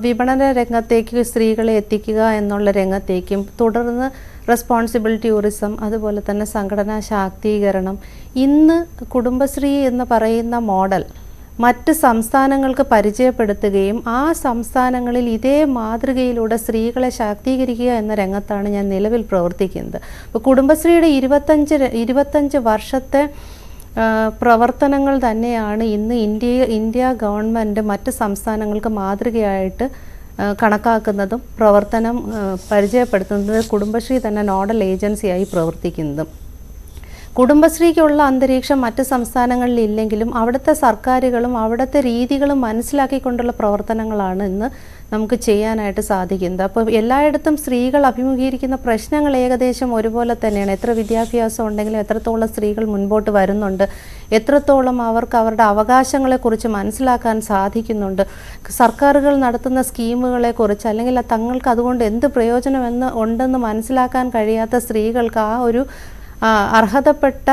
വിപണന രംഗത്തേക്ക് സ്ത്രീകളെ എത്തിക്കുക എന്നുള്ള രംഗത്തേക്കും, തുടർന്ന് റെസ്പോൺസിബിൾ ടൂറിസം, അതുപോലെ തന്നെ സംഘടനാ ശാക്തീകരണം. ഇന്ന് കുടുംബശ്രീ എന്ന് പറയുന്ന മോഡൽ മറ്റ് സംസ്ഥാനങ്ങൾക്ക് പരിചയപ്പെടുത്തുകയും ആ സംസ്ഥാനങ്ങളിൽ ഇതേ മാതൃകയിലൂടെ സ്ത്രീകളെ ശാക്തീകരിക്കുക എന്ന രംഗത്താണ് ഞാൻ നിലവിൽ പ്രവർത്തിക്കുന്നത്. അപ്പോൾ കുടുംബശ്രീയുടെ 25 വർഷത്തെ പ്രവർത്തനങ്ങൾ തന്നെയാണ് ഇന്ന് ഇന്ത്യ ഗവൺമെൻറ് മറ്റ് സംസ്ഥാനങ്ങൾക്ക് മാതൃകയായിട്ട് കണക്കാക്കുന്നതും പ്രവർത്തനം പരിചയപ്പെടുത്തുന്നത് കുടുംബശ്രീ തന്നെ നോഡൽ ഏജൻസിയായി പ്രവർത്തിക്കുന്നതും. കുടുംബശ്രീക്കുള്ള അന്തരീക്ഷം മറ്റ് സംസ്ഥാനങ്ങളിൽ ഇല്ലെങ്കിലും അവിടുത്തെ സർക്കാരുകളും അവിടുത്തെ രീതികളും മനസ്സിലാക്കിക്കൊണ്ടുള്ള പ്രവർത്തനങ്ങളാണ് ഇന്ന് നമുക്ക് ചെയ്യാനായിട്ട് സാധിക്കുന്നത്. അപ്പോൾ എല്ലായിടത്തും സ്ത്രീകൾ അഭിമുഖീകരിക്കുന്ന പ്രശ്നങ്ങൾ ഏകദേശം ഒരുപോലെ തന്നെയാണ്. എത്ര വിദ്യാഭ്യാസം ഉണ്ടെങ്കിലും എത്രത്തോളം സ്ത്രീകൾ മുൻപോട്ട് വരുന്നുണ്ട്, എത്രത്തോളം അവർക്ക് അവരുടെ അവകാശങ്ങളെക്കുറിച്ച് മനസ്സിലാക്കാൻ സാധിക്കുന്നുണ്ട്, സർക്കാരുകൾ നടത്തുന്ന സ്കീമുകളെക്കുറിച്ച് അല്ലെങ്കിൽ തങ്ങൾക്ക് അതുകൊണ്ട് എന്ത് പ്രയോജനമെന്ന് ഉണ്ടെന്ന് മനസ്സിലാക്കാൻ കഴിയാത്ത സ്ത്രീകൾക്ക് ആ ഒരു അർഹതപ്പെട്ട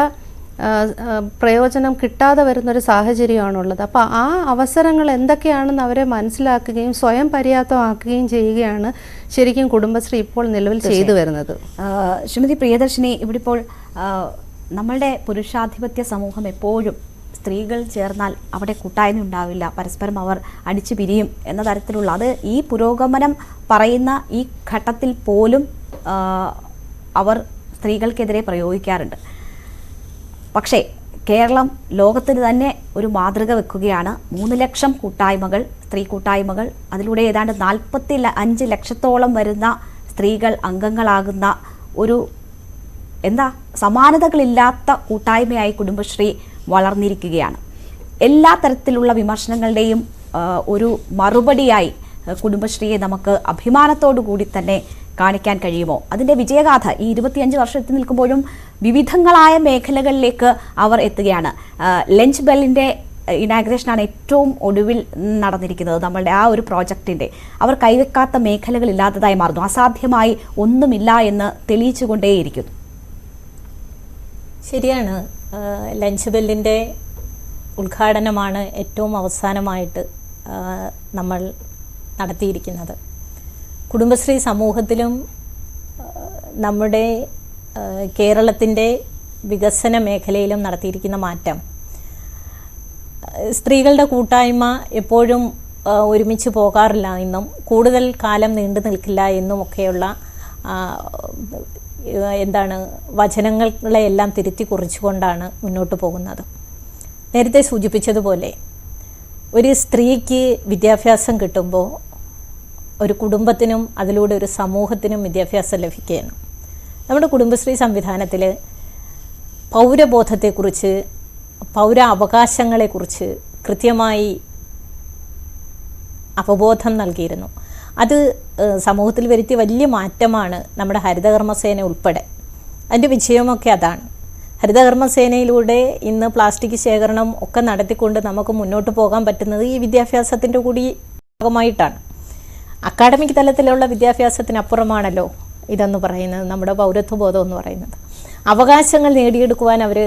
പ്രയോജനം കിട്ടാതെ വരുന്നൊരു സാഹചര്യമാണുള്ളത്. അപ്പോൾ ആ അവസരങ്ങൾ എന്തൊക്കെയാണെന്ന് അവരെ മനസ്സിലാക്കുകയും സ്വയം പര്യാപ്തമാക്കുകയും ചെയ്യുകയാണ് ശരിക്കും കുടുംബശ്രീ ഇപ്പോൾ നിലവിൽ ചെയ്തു വരുന്നത്. ശ്രീമതി പ്രിയദർശിനി, ഇവിടെ ഇപ്പോൾ നമ്മളുടെ പുരുഷാധിപത്യ സമൂഹം എപ്പോഴും സ്ത്രീകൾ ചേർന്നാൽ അവിടെ കൂട്ടായ്മ ഉണ്ടാവില്ല, പരസ്പരം അവർ അടിച്ചു പിരിയും എന്ന തരത്തിലുള്ള, അത് ഈ പുരോഗമനം പറയുന്ന ഈ ഘട്ടത്തിൽ പോലും അവർ സ്ത്രീകൾക്കെതിരെ പ്രയോഗിക്കാറുണ്ട്. പക്ഷേ കേരളം ലോകത്തിന് തന്നെ ഒരു മാതൃക വെക്കുകയാണ്. 3 ലക്ഷം കൂട്ടായ്മകൾ, സ്ത്രീ കൂട്ടായ്മകൾ, അതിലൂടെ ഏതാണ്ട് 45 ലക്ഷത്തോളം വരുന്ന സ്ത്രീകൾ അംഗങ്ങളാകുന്ന ഒരു സമാനതകളില്ലാത്ത കൂട്ടായ്മയായി കുടുംബശ്രീ വളർന്നിരിക്കുകയാണ്. എല്ലാ തരത്തിലുള്ള വിമർശനങ്ങളുടെയും ഒരു മറുപടിയായി കുടുംബശ്രീയെ നമുക്ക് അഭിമാനത്തോടു കൂടി തന്നെ കാണിക്കാൻ കഴിയുമോ? അതിൻ്റെ വിജയഗാഥ ഈ 25 വർഷത്തിൽ നിൽക്കുമ്പോഴും വിവിധങ്ങളായ മേഖലകളിലേക്ക് അവർ എത്തുകയാണ്. ലഞ്ച് ബെല്ലിൻ്റെ ഇനാഗ്രേഷനാണ് ഏറ്റവും ഒടുവിൽ നടന്നിരിക്കുന്നത്. നമ്മളുടെ ആ ഒരു പ്രോജക്റ്റിൻ്റെ അവർ കൈവെക്കാത്ത മേഖലകളില്ലാത്തതായി മാറുന്നു. അസാധ്യമായി ഒന്നുമില്ല എന്ന് തെളിയിച്ചുകൊണ്ടേയിരിക്കുന്നു. ശരിയാണ്. ലഞ്ച് ബെല്ലിൻ്റെ ഉദ്ഘാടനമാണ് ഏറ്റവും അവസാനമായിട്ട് നമ്മൾ നടത്തിയിരിക്കുന്നത്. കുടുംബശ്രീ സമൂഹത്തിലും നമ്മുടെ കേരളത്തിൻ്റെ വികസന മേഖലയിലും നടത്തിയിരിക്കുന്ന മാറ്റം, സ്ത്രീകളുടെ കൂട്ടായ്മ എപ്പോഴും ഒരുമിച്ച് പോകാറില്ല എന്നും കൂടുതൽ കാലം നീണ്ടു നിൽക്കില്ല എന്നുമൊക്കെയുള്ള വചനങ്ങളെയെല്ലാം തിരുത്തി കുറിച്ചുകൊണ്ടാണ് മുന്നോട്ട് പോകുന്നത്. നേരത്തെ സൂചിപ്പിച്ചതുപോലെ ഒരു സ്ത്രീക്ക് വിദ്യാഭ്യാസം കിട്ടുമ്പോൾ ഒരു കുടുംബത്തിനും അതിലൂടെ ഒരു സമൂഹത്തിനും വിദ്യാഭ്യാസം ലഭിക്കുകയാണ്. നമ്മുടെ കുടുംബശ്രീ സംവിധാനത്തിൽ പൗരബോധത്തെക്കുറിച്ച്, പൗര അവകാശങ്ങളെക്കുറിച്ച് കൃത്യമായി അവബോധം നൽകിയിരുന്നു. അത് സമൂഹത്തിൽ വരുത്തിയ വലിയ മാറ്റമാണ് നമ്മുടെ ഹരിതകർമ്മസേന ഉൾപ്പെടെ. അതിൻ്റെ വിജയമൊക്കെ അതാണ്. ഹരിതകർമ്മസേനയിലൂടെ ഇന്ന് പ്ലാസ്റ്റിക് ശേഖരണം ഒക്കെ നടത്തിക്കൊണ്ട് നമുക്ക് മുന്നോട്ട് പോകാൻ പറ്റുന്നത് ഈ വിദ്യാഭ്യാസത്തിൻ്റെ കൂടി ഭാഗമായിട്ടാണ്. അക്കാഡമിക് തലത്തിലുള്ള വിദ്യാഭ്യാസത്തിനപ്പുറമാണല്ലോ ഇതെന്ന് പറയുന്നത്, നമ്മുടെ പൗരത്വബോധം എന്ന് പറയുന്നത്. അവകാശങ്ങൾ നേടിയെടുക്കുവാൻ അവർ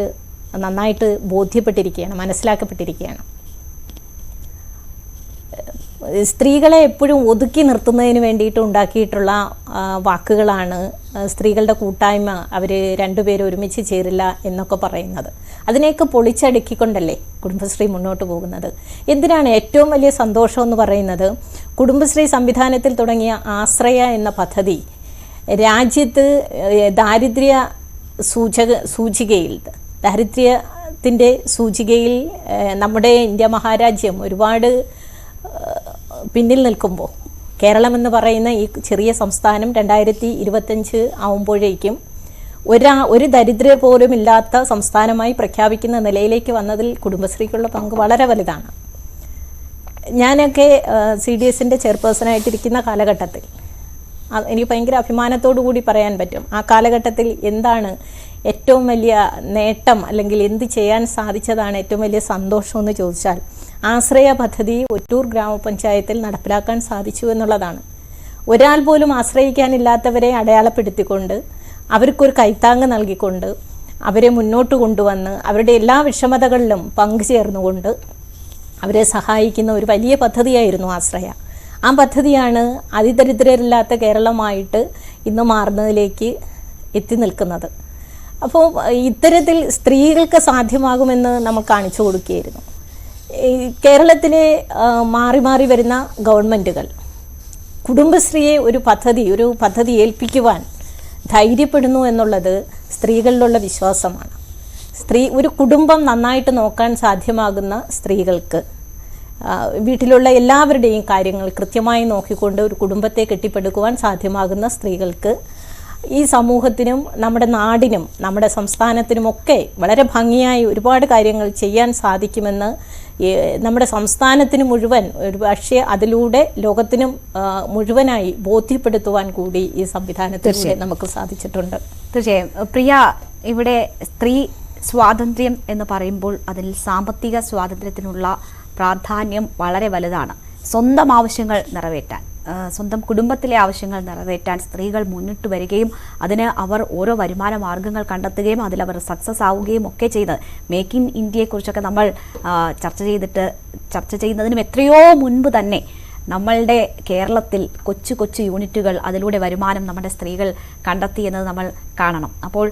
നന്നായിട്ട് ബോധ്യപ്പെട്ടിരിക്കുകയാണ്, മനസ്സിലാക്കപ്പെട്ടിരിക്കുകയാണ്. സ്ത്രീകളെ എപ്പോഴും ഒതുക്കി നിർത്തുന്നതിന് വേണ്ടിയിട്ട് ഉണ്ടാക്കിയിട്ടുള്ള വാക്കുകളാണ് സ്ത്രീകളുടെ കൂട്ടായ്മ, അവർ 2 പേരും ഒരുമിച്ച് ചേരില്ല എന്നൊക്കെ പറയുന്നത്. അതിനെയൊക്കെ പൊളിച്ചടുക്കിക്കൊണ്ടല്ലേ കുടുംബശ്രീ മുന്നോട്ട് പോകുന്നത്. എന്തിനാണ് ഏറ്റവും വലിയ സന്തോഷം എന്ന് പറയുന്നത്, കുടുംബശ്രീ സംവിധാനത്തിൽ തുടങ്ങിയ ആശ്രയ എന്ന പദ്ധതി രാജ്യത്ത് ദാരിദ്ര്യത്തിൻ്റെ സൂചികയിൽ നമ്മുടെ ഇന്ത്യ മഹാരാജ്യം ഒരുപാട് പിന്നിൽ നിൽക്കുമ്പോൾ കേരളം എന്ന് പറയുന്ന ഈ ചെറിയ സംസ്ഥാനം 2025 ആവുമ്പോഴേക്കും ഒരു ദരിദ്ര പോലും ഇല്ലാത്ത സംസ്ഥാനമായി പ്രഖ്യാപിക്കുന്ന നിലയിലേക്ക് വന്നതിൽ കുടുംബശ്രീക്കുള്ള പങ്ക് വളരെ വലുതാണ്. ഞാനൊക്കെ CDSൻ്റെ ചെയർപേഴ്സണായിട്ടിരിക്കുന്ന കാലഘട്ടത്തിൽ എനിക്ക് ഭയങ്കര അഭിമാനത്തോടു കൂടി പറയാൻ പറ്റും, ആ കാലഘട്ടത്തിൽ എന്താണ് ഏറ്റവും വലിയ നേട്ടം അല്ലെങ്കിൽ എന്ത് ചെയ്യാൻ സാധിച്ചതാണ് ഏറ്റവും വലിയ സന്തോഷം എന്ന് ചോദിച്ചാൽ ആശ്രയ പദ്ധതി ഒറ്റൂർ ഗ്രാമപഞ്ചായത്തിൽ നടപ്പിലാക്കാൻ സാധിച്ചു എന്നുള്ളതാണ്. ഒരാൾ പോലും ആശ്രയിക്കാനില്ലാത്തവരെ അടയാളപ്പെടുത്തിക്കൊണ്ട് അവർക്കൊരു കൈത്താങ്ങ് നൽകിക്കൊണ്ട് അവരെ മുന്നോട്ട് കൊണ്ടുവന്ന് അവരുടെ എല്ലാ വിഷമതകളിലും പങ്കുചേർന്നുകൊണ്ട് അവരെ സഹായിക്കുന്ന ഒരു വലിയ പദ്ധതിയായിരുന്നു ആശ്രയ. ആ പദ്ധതിയാണ് അതിദരിദ്രരില്ലാത്ത കേരളമായിട്ട് ഇന്ന് മാറുന്നതിലേക്ക് എത്തി നിൽക്കുന്നത്. അപ്പോൾ ഇത്തരത്തിൽ സ്ത്രീകൾക്ക് സാധ്യമാകുമെന്ന് നമ്മൾ കാണിച്ചു കൊടുക്കുകയായിരുന്നു. കേരളത്തിലെ മാറി മാറി വരുന്ന ഗവൺമെൻറ്റുകൾ കുടുംബശ്രീയെ ഒരു പദ്ധതി ഏൽപ്പിക്കുവാൻ ധൈര്യപ്പെടുന്നു എന്നുള്ളത് സ്ത്രീകളിലുള്ള വിശ്വാസമാണ്. ഒരു കുടുംബം നന്നായിട്ട് നോക്കാൻ സാധ്യമാകുന്ന സ്ത്രീകൾക്ക്, വീട്ടിലുള്ള എല്ലാവരുടെയും കാര്യങ്ങൾ കൃത്യമായി നോക്കിക്കൊണ്ട് ഒരു കുടുംബത്തെ കെട്ടിപ്പടുക്കുവാൻ സാധ്യമാകുന്ന സ്ത്രീകൾക്ക് ഈ സമൂഹത്തിനും നമ്മുടെ നാടിനും നമ്മുടെ സംസ്ഥാനത്തിനുമൊക്കെ വളരെ ഭംഗിയായി ഒരുപാട് കാര്യങ്ങൾ ചെയ്യാൻ സാധിക്കുമെന്ന് നമ്മുടെ സംസ്ഥാനത്തിന് മുഴുവൻ ഒരു പക്ഷേ അതിലൂടെ ലോകത്തിനും മുഴുവനായി ബോധ്യപ്പെടുത്തുവാൻ കൂടി ഈ സംവിധാനത്തിലൂടെ നമുക്ക് സാധിച്ചിട്ടുണ്ട്. തീർച്ചയായും പ്രിയ, ഇവിടെ സ്ത്രീ സ്വാതന്ത്ര്യം എന്ന് പറയുമ്പോൾ അതിൽ സാമ്പത്തിക സ്വാതന്ത്ര്യത്തിനുള്ള പ്രാധാന്യം വളരെ വലുതാണ്. സ്വന്തം ആവശ്യങ്ങൾ നിറവേറ്റാൻ, സ്വന്തം കുടുംബത്തിലെ ആവശ്യങ്ങൾ നിറവേറ്റാൻ സ്ത്രീകൾ മുന്നിട്ട് വരികയും അതിന് അവർ ഓരോ വരുമാന മാർഗ്ഗങ്ങൾ കണ്ടെത്തുകയും അതിലവർ സക്സസ് ആവുകയും ഒക്കെ ചെയ്ത് മേക്ക് ഇൻ ഇന്ത്യയെക്കുറിച്ചൊക്കെ നമ്മൾ ചർച്ച ചെയ്യുന്നതിനും എത്രയോ മുൻപ് തന്നെ നമ്മളുടെ കേരളത്തിൽ കൊച്ചു കൊച്ചു യൂണിറ്റുകൾ അതിലൂടെ വരുമാനം നമ്മുടെ സ്ത്രീകൾ കണ്ടെത്തിയെന്നത് നമ്മൾ കാണണം. അപ്പോൾ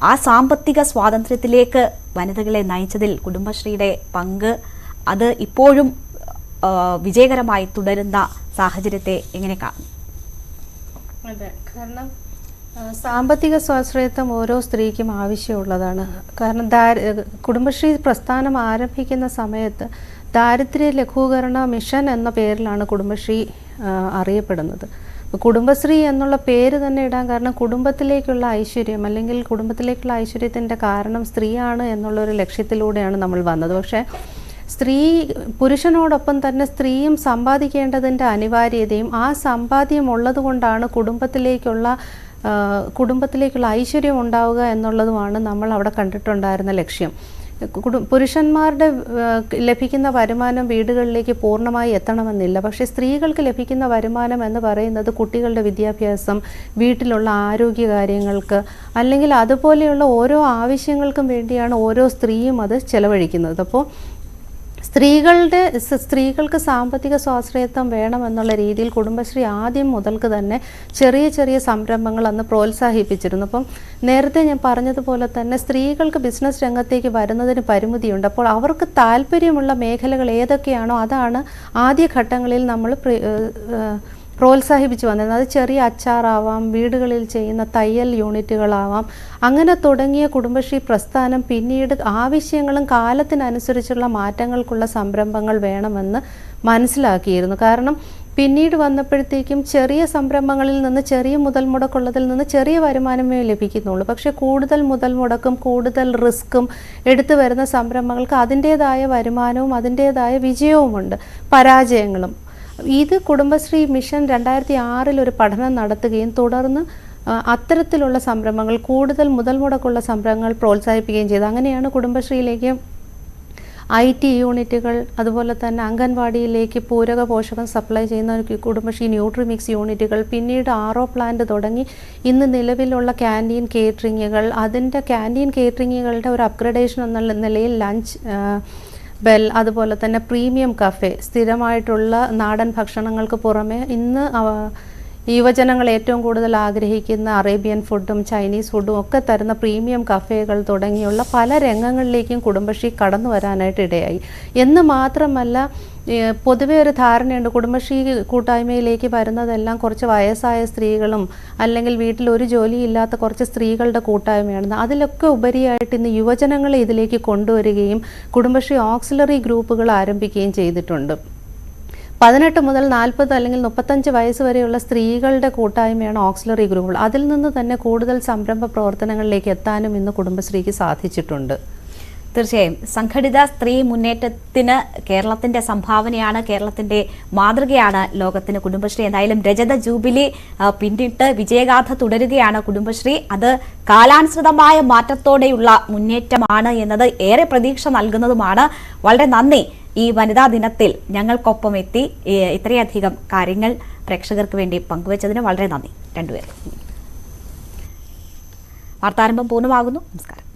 ആ സാമ്പത്തിക സ്വാതന്ത്ര്യത്തിലേക്ക് വനിതകളെ നയിച്ചതിൽ കുടുംബശ്രീയുടെ പങ്ക് അത് ഇപ്പോഴും വിജയകരമായി തുടരുന്ന സാഹചര്യത്തെ എങ്ങനെ കാണും? അതെ, കാരണം സാമ്പത്തിക സ്വാശ്രയത്വം ഓരോ സ്ത്രീക്കും ആവശ്യമുള്ളതാണ്. കാരണം കുടുംബശ്രീ പ്രസ്ഥാനം ആരംഭിക്കുന്ന സമയത്ത് ദാരിദ്ര്യ ലഘൂകരണ മിഷൻ എന്ന പേരിലാണ് കുടുംബശ്രീ അറിയപ്പെടുന്നത്. കുടുംബശ്രീ എന്നുള്ള പേര് തന്നെ ഇടാൻ കാരണം കുടുംബത്തിലേക്കുള്ള ഐശ്വര്യം അല്ലെങ്കിൽ കുടുംബത്തിലേക്കുള്ള ഐശ്വര്യത്തിൻ്റെ കാരണം സ്ത്രീയാണ് എന്നുള്ളൊരു ലക്ഷ്യത്തിലൂടെയാണ് നമ്മൾ വന്നത്. പക്ഷേ പുരുഷനോടൊപ്പം തന്നെ സ്ത്രീയും സമ്പാദിക്കേണ്ടതിൻ്റെ അനിവാര്യതയും ആ സമ്പാദ്യം ഉള്ളത് കൊണ്ടാണ് കുടുംബത്തിലേക്കുള്ള ഐശ്വര്യം ഉണ്ടാവുക എന്നുള്ളതുമാണ് നമ്മൾ അവിടെ കണ്ടിട്ടുണ്ടായിരുന്ന ലക്ഷ്യം. പുരുഷന്മാരുടെ ലഭിക്കുന്ന വരുമാനം വീടുകളിലേക്ക് പൂർണ്ണമായി എത്തണമെന്നില്ല. പക്ഷേ സ്ത്രീകൾക്ക് ലഭിക്കുന്ന വരുമാനം എന്ന് പറയുന്നത് കുട്ടികളുടെ വിദ്യാഭ്യാസം, വീട്ടിലുള്ള ആരോഗ്യ കാര്യങ്ങൾക്ക് അല്ലെങ്കിൽ അതുപോലെയുള്ള ഓരോ ആവശ്യങ്ങൾക്കും വേണ്ടിയാണ് ഓരോ സ്ത്രീയും അത് ചെലവഴിക്കുന്നത്. അപ്പോൾ സ്ത്രീകൾക്ക് സാമ്പത്തിക സ്വാശ്രയത്വം വേണമെന്നുള്ള രീതിയിൽ കുടുംബശ്രീ ആദ്യം മുതൽക്ക് തന്നെ ചെറിയ ചെറിയ സംരംഭങ്ങൾ അന്ന് പ്രോത്സാഹിപ്പിച്ചിരുന്നു. അപ്പം നേരത്തെ ഞാൻ പറഞ്ഞതുപോലെ തന്നെ സ്ത്രീകൾക്ക് ബിസിനസ് രംഗത്തേക്ക് വരുന്നതിന് പരിമിതിയുണ്ട്. അപ്പോൾ അവർക്ക് താല്പര്യമുള്ള മേഖലകൾ ഏതൊക്കെയാണോ അതാണ് ആദ്യഘട്ടങ്ങളിൽ നമ്മൾ പ്രോത്സാഹിപ്പിച്ചു വന്നത്. അത് ചെറിയ അച്ചാറാവാം, വീടുകളിൽ ചെയ്യുന്ന തയ്യൽ യൂണിറ്റുകളാവാം. അങ്ങനെ തുടങ്ങിയ കുടുംബശ്രീ പ്രസ്ഥാനം പിന്നീട് ആവശ്യങ്ങളും കാലത്തിനനുസരിച്ചുള്ള മാറ്റങ്ങൾക്കുള്ള സംരംഭങ്ങൾ വേണമെന്ന് മനസ്സിലാക്കിയിരുന്നു. കാരണം പിന്നീട് വന്നപ്പോഴത്തേക്കും ചെറിയ സംരംഭങ്ങളിൽ നിന്ന് ചെറിയ മുതൽ മുടക്കുള്ളതിൽ നിന്ന് ചെറിയ വരുമാനമേ ലഭിക്കുന്നുള്ളൂ. പക്ഷേ കൂടുതൽ മുതൽ മുടക്കും കൂടുതൽ റിസ്ക്കും എടുത്തു വരുന്ന സംരംഭങ്ങൾക്ക് അതിൻ്റേതായ വരുമാനവും അതിൻ്റേതായ വിജയവുമുണ്ട്, പരാജയങ്ങളും. ഇത് കുടുംബശ്രീ മിഷൻ 2006 ഒരു പഠനം നടത്തുകയും തുടർന്ന് അത്തരത്തിലുള്ള സംരംഭങ്ങൾ കൂടുതൽ മുതൽ മുടക്കുള്ള സംരംഭങ്ങൾ പ്രോത്സാഹിപ്പിക്കുകയും ചെയ്തു. അങ്ങനെയാണ് കുടുംബശ്രീയിലേക്ക് IT യൂണിറ്റുകൾ, അതുപോലെ തന്നെ അംഗൻവാടിയിലേക്ക് പൂരക പോഷകം സപ്ലൈ ചെയ്യുന്ന കുടുംബശ്രീ ന്യൂട്രിമിക്സ് യൂണിറ്റുകൾ, പിന്നീട് RO പ്ലാന്റ് തുടങ്ങി ഇന്ന് നിലവിലുള്ള ക്യാൻറ്റീൻ കേറ്ററിങ്ങുകൾ, അതിൻ്റെ ക്യാൻറ്റീൻ കേറ്ററിങ്ങുകളുടെ ഒരു അപ്ഗ്രഡേഷൻ എന്ന നിലയിൽ ലഞ്ച് ബെൽ, അതുപോലെ തന്നെ പ്രീമിയം കഫേ, സ്ഥിരമായിട്ടുള്ള നാടൻ ഭക്ഷണങ്ങൾക്ക് പുറമെ ഇന്ന് യുവജനങ്ങൾ ഏറ്റവും കൂടുതൽ ആഗ്രഹിക്കുന്ന അറേബ്യൻ ഫുഡും ചൈനീസ് ഫുഡും ഒക്കെ തരുന്ന പ്രീമിയം കഫേകൾ തുടങ്ങിയുള്ള പല രംഗങ്ങളിലേക്കും കുടുംബശ്രീ കടന്നു വരാനായിട്ട് ഇടയായി. എന്ന് മാത്രമല്ല, പൊതുവെ ഒരു ധാരണയുണ്ട് കുടുംബശ്രീ കൂട്ടായ്മയിലേക്ക് വരുന്നതെല്ലാം കുറച്ച് വയസ്സായ സ്ത്രീകളും അല്ലെങ്കിൽ വീട്ടിൽ ഒരു ജോലിയില്ലാത്ത കുറച്ച് സ്ത്രീകളുടെ കൂട്ടായ്മയാണ്. അതിലൊക്കെ ഉപരിയായിട്ട് ഇന്ന് യുവജനങ്ങളെ ഇതിലേക്ക് കൊണ്ടുവരികയും കുടുംബശ്രീ ഓക്സിലറി ഗ്രൂപ്പുകൾ ആരംഭിക്കുകയും ചെയ്തിട്ടുണ്ട്. 18 മുതൽ 40 അല്ലെങ്കിൽ 35 വയസ്സ് വരെയുള്ള സ്ത്രീകളുടെ കൂട്ടായ്മയാണ് ഓക്സിലറി ഗ്രൂപ്പുകൾ. അതിൽ നിന്ന് തന്നെ കൂടുതൽ സംരംഭ പ്രവർത്തനങ്ങളിലേക്ക് എത്താനും ഇന്ന് കുടുംബശ്രീക്ക് സാധിച്ചിട്ടുണ്ട്. തീർച്ചയായും സംഘടിത സ്ത്രീ മുന്നേറ്റത്തിന് കേരളത്തിന്റെ സംഭാവനയാണ്, കേരളത്തിന്റെ മാതൃകയാണ് ലോകത്തിന് കുടുംബശ്രീ. എന്തായാലും രജത ജൂബിലി പിന്നിട്ട് വിജയഗാഥ തുടരുകയാണ് കുടുംബശ്രീ. അത് കാലാനുസൃതമായ മാറ്റത്തോടെയുള്ള മുന്നേറ്റമാണ് എന്നത് ഏറെ പ്രതീക്ഷ നൽകുന്നതുമാണ്. വളരെ നന്ദി ഈ വനിതാ ദിനത്തിൽ ഞങ്ങൾക്കൊപ്പം എത്തി ഇത്രയധികം കാര്യങ്ങൾ പ്രേക്ഷകർക്ക് വേണ്ടി പങ്കുവച്ചതിന് വളരെ നന്ദി രണ്ടുപേരും. വാർത്താരംഭം പൂർണ്ണമാകുന്നു. നമസ്കാരം.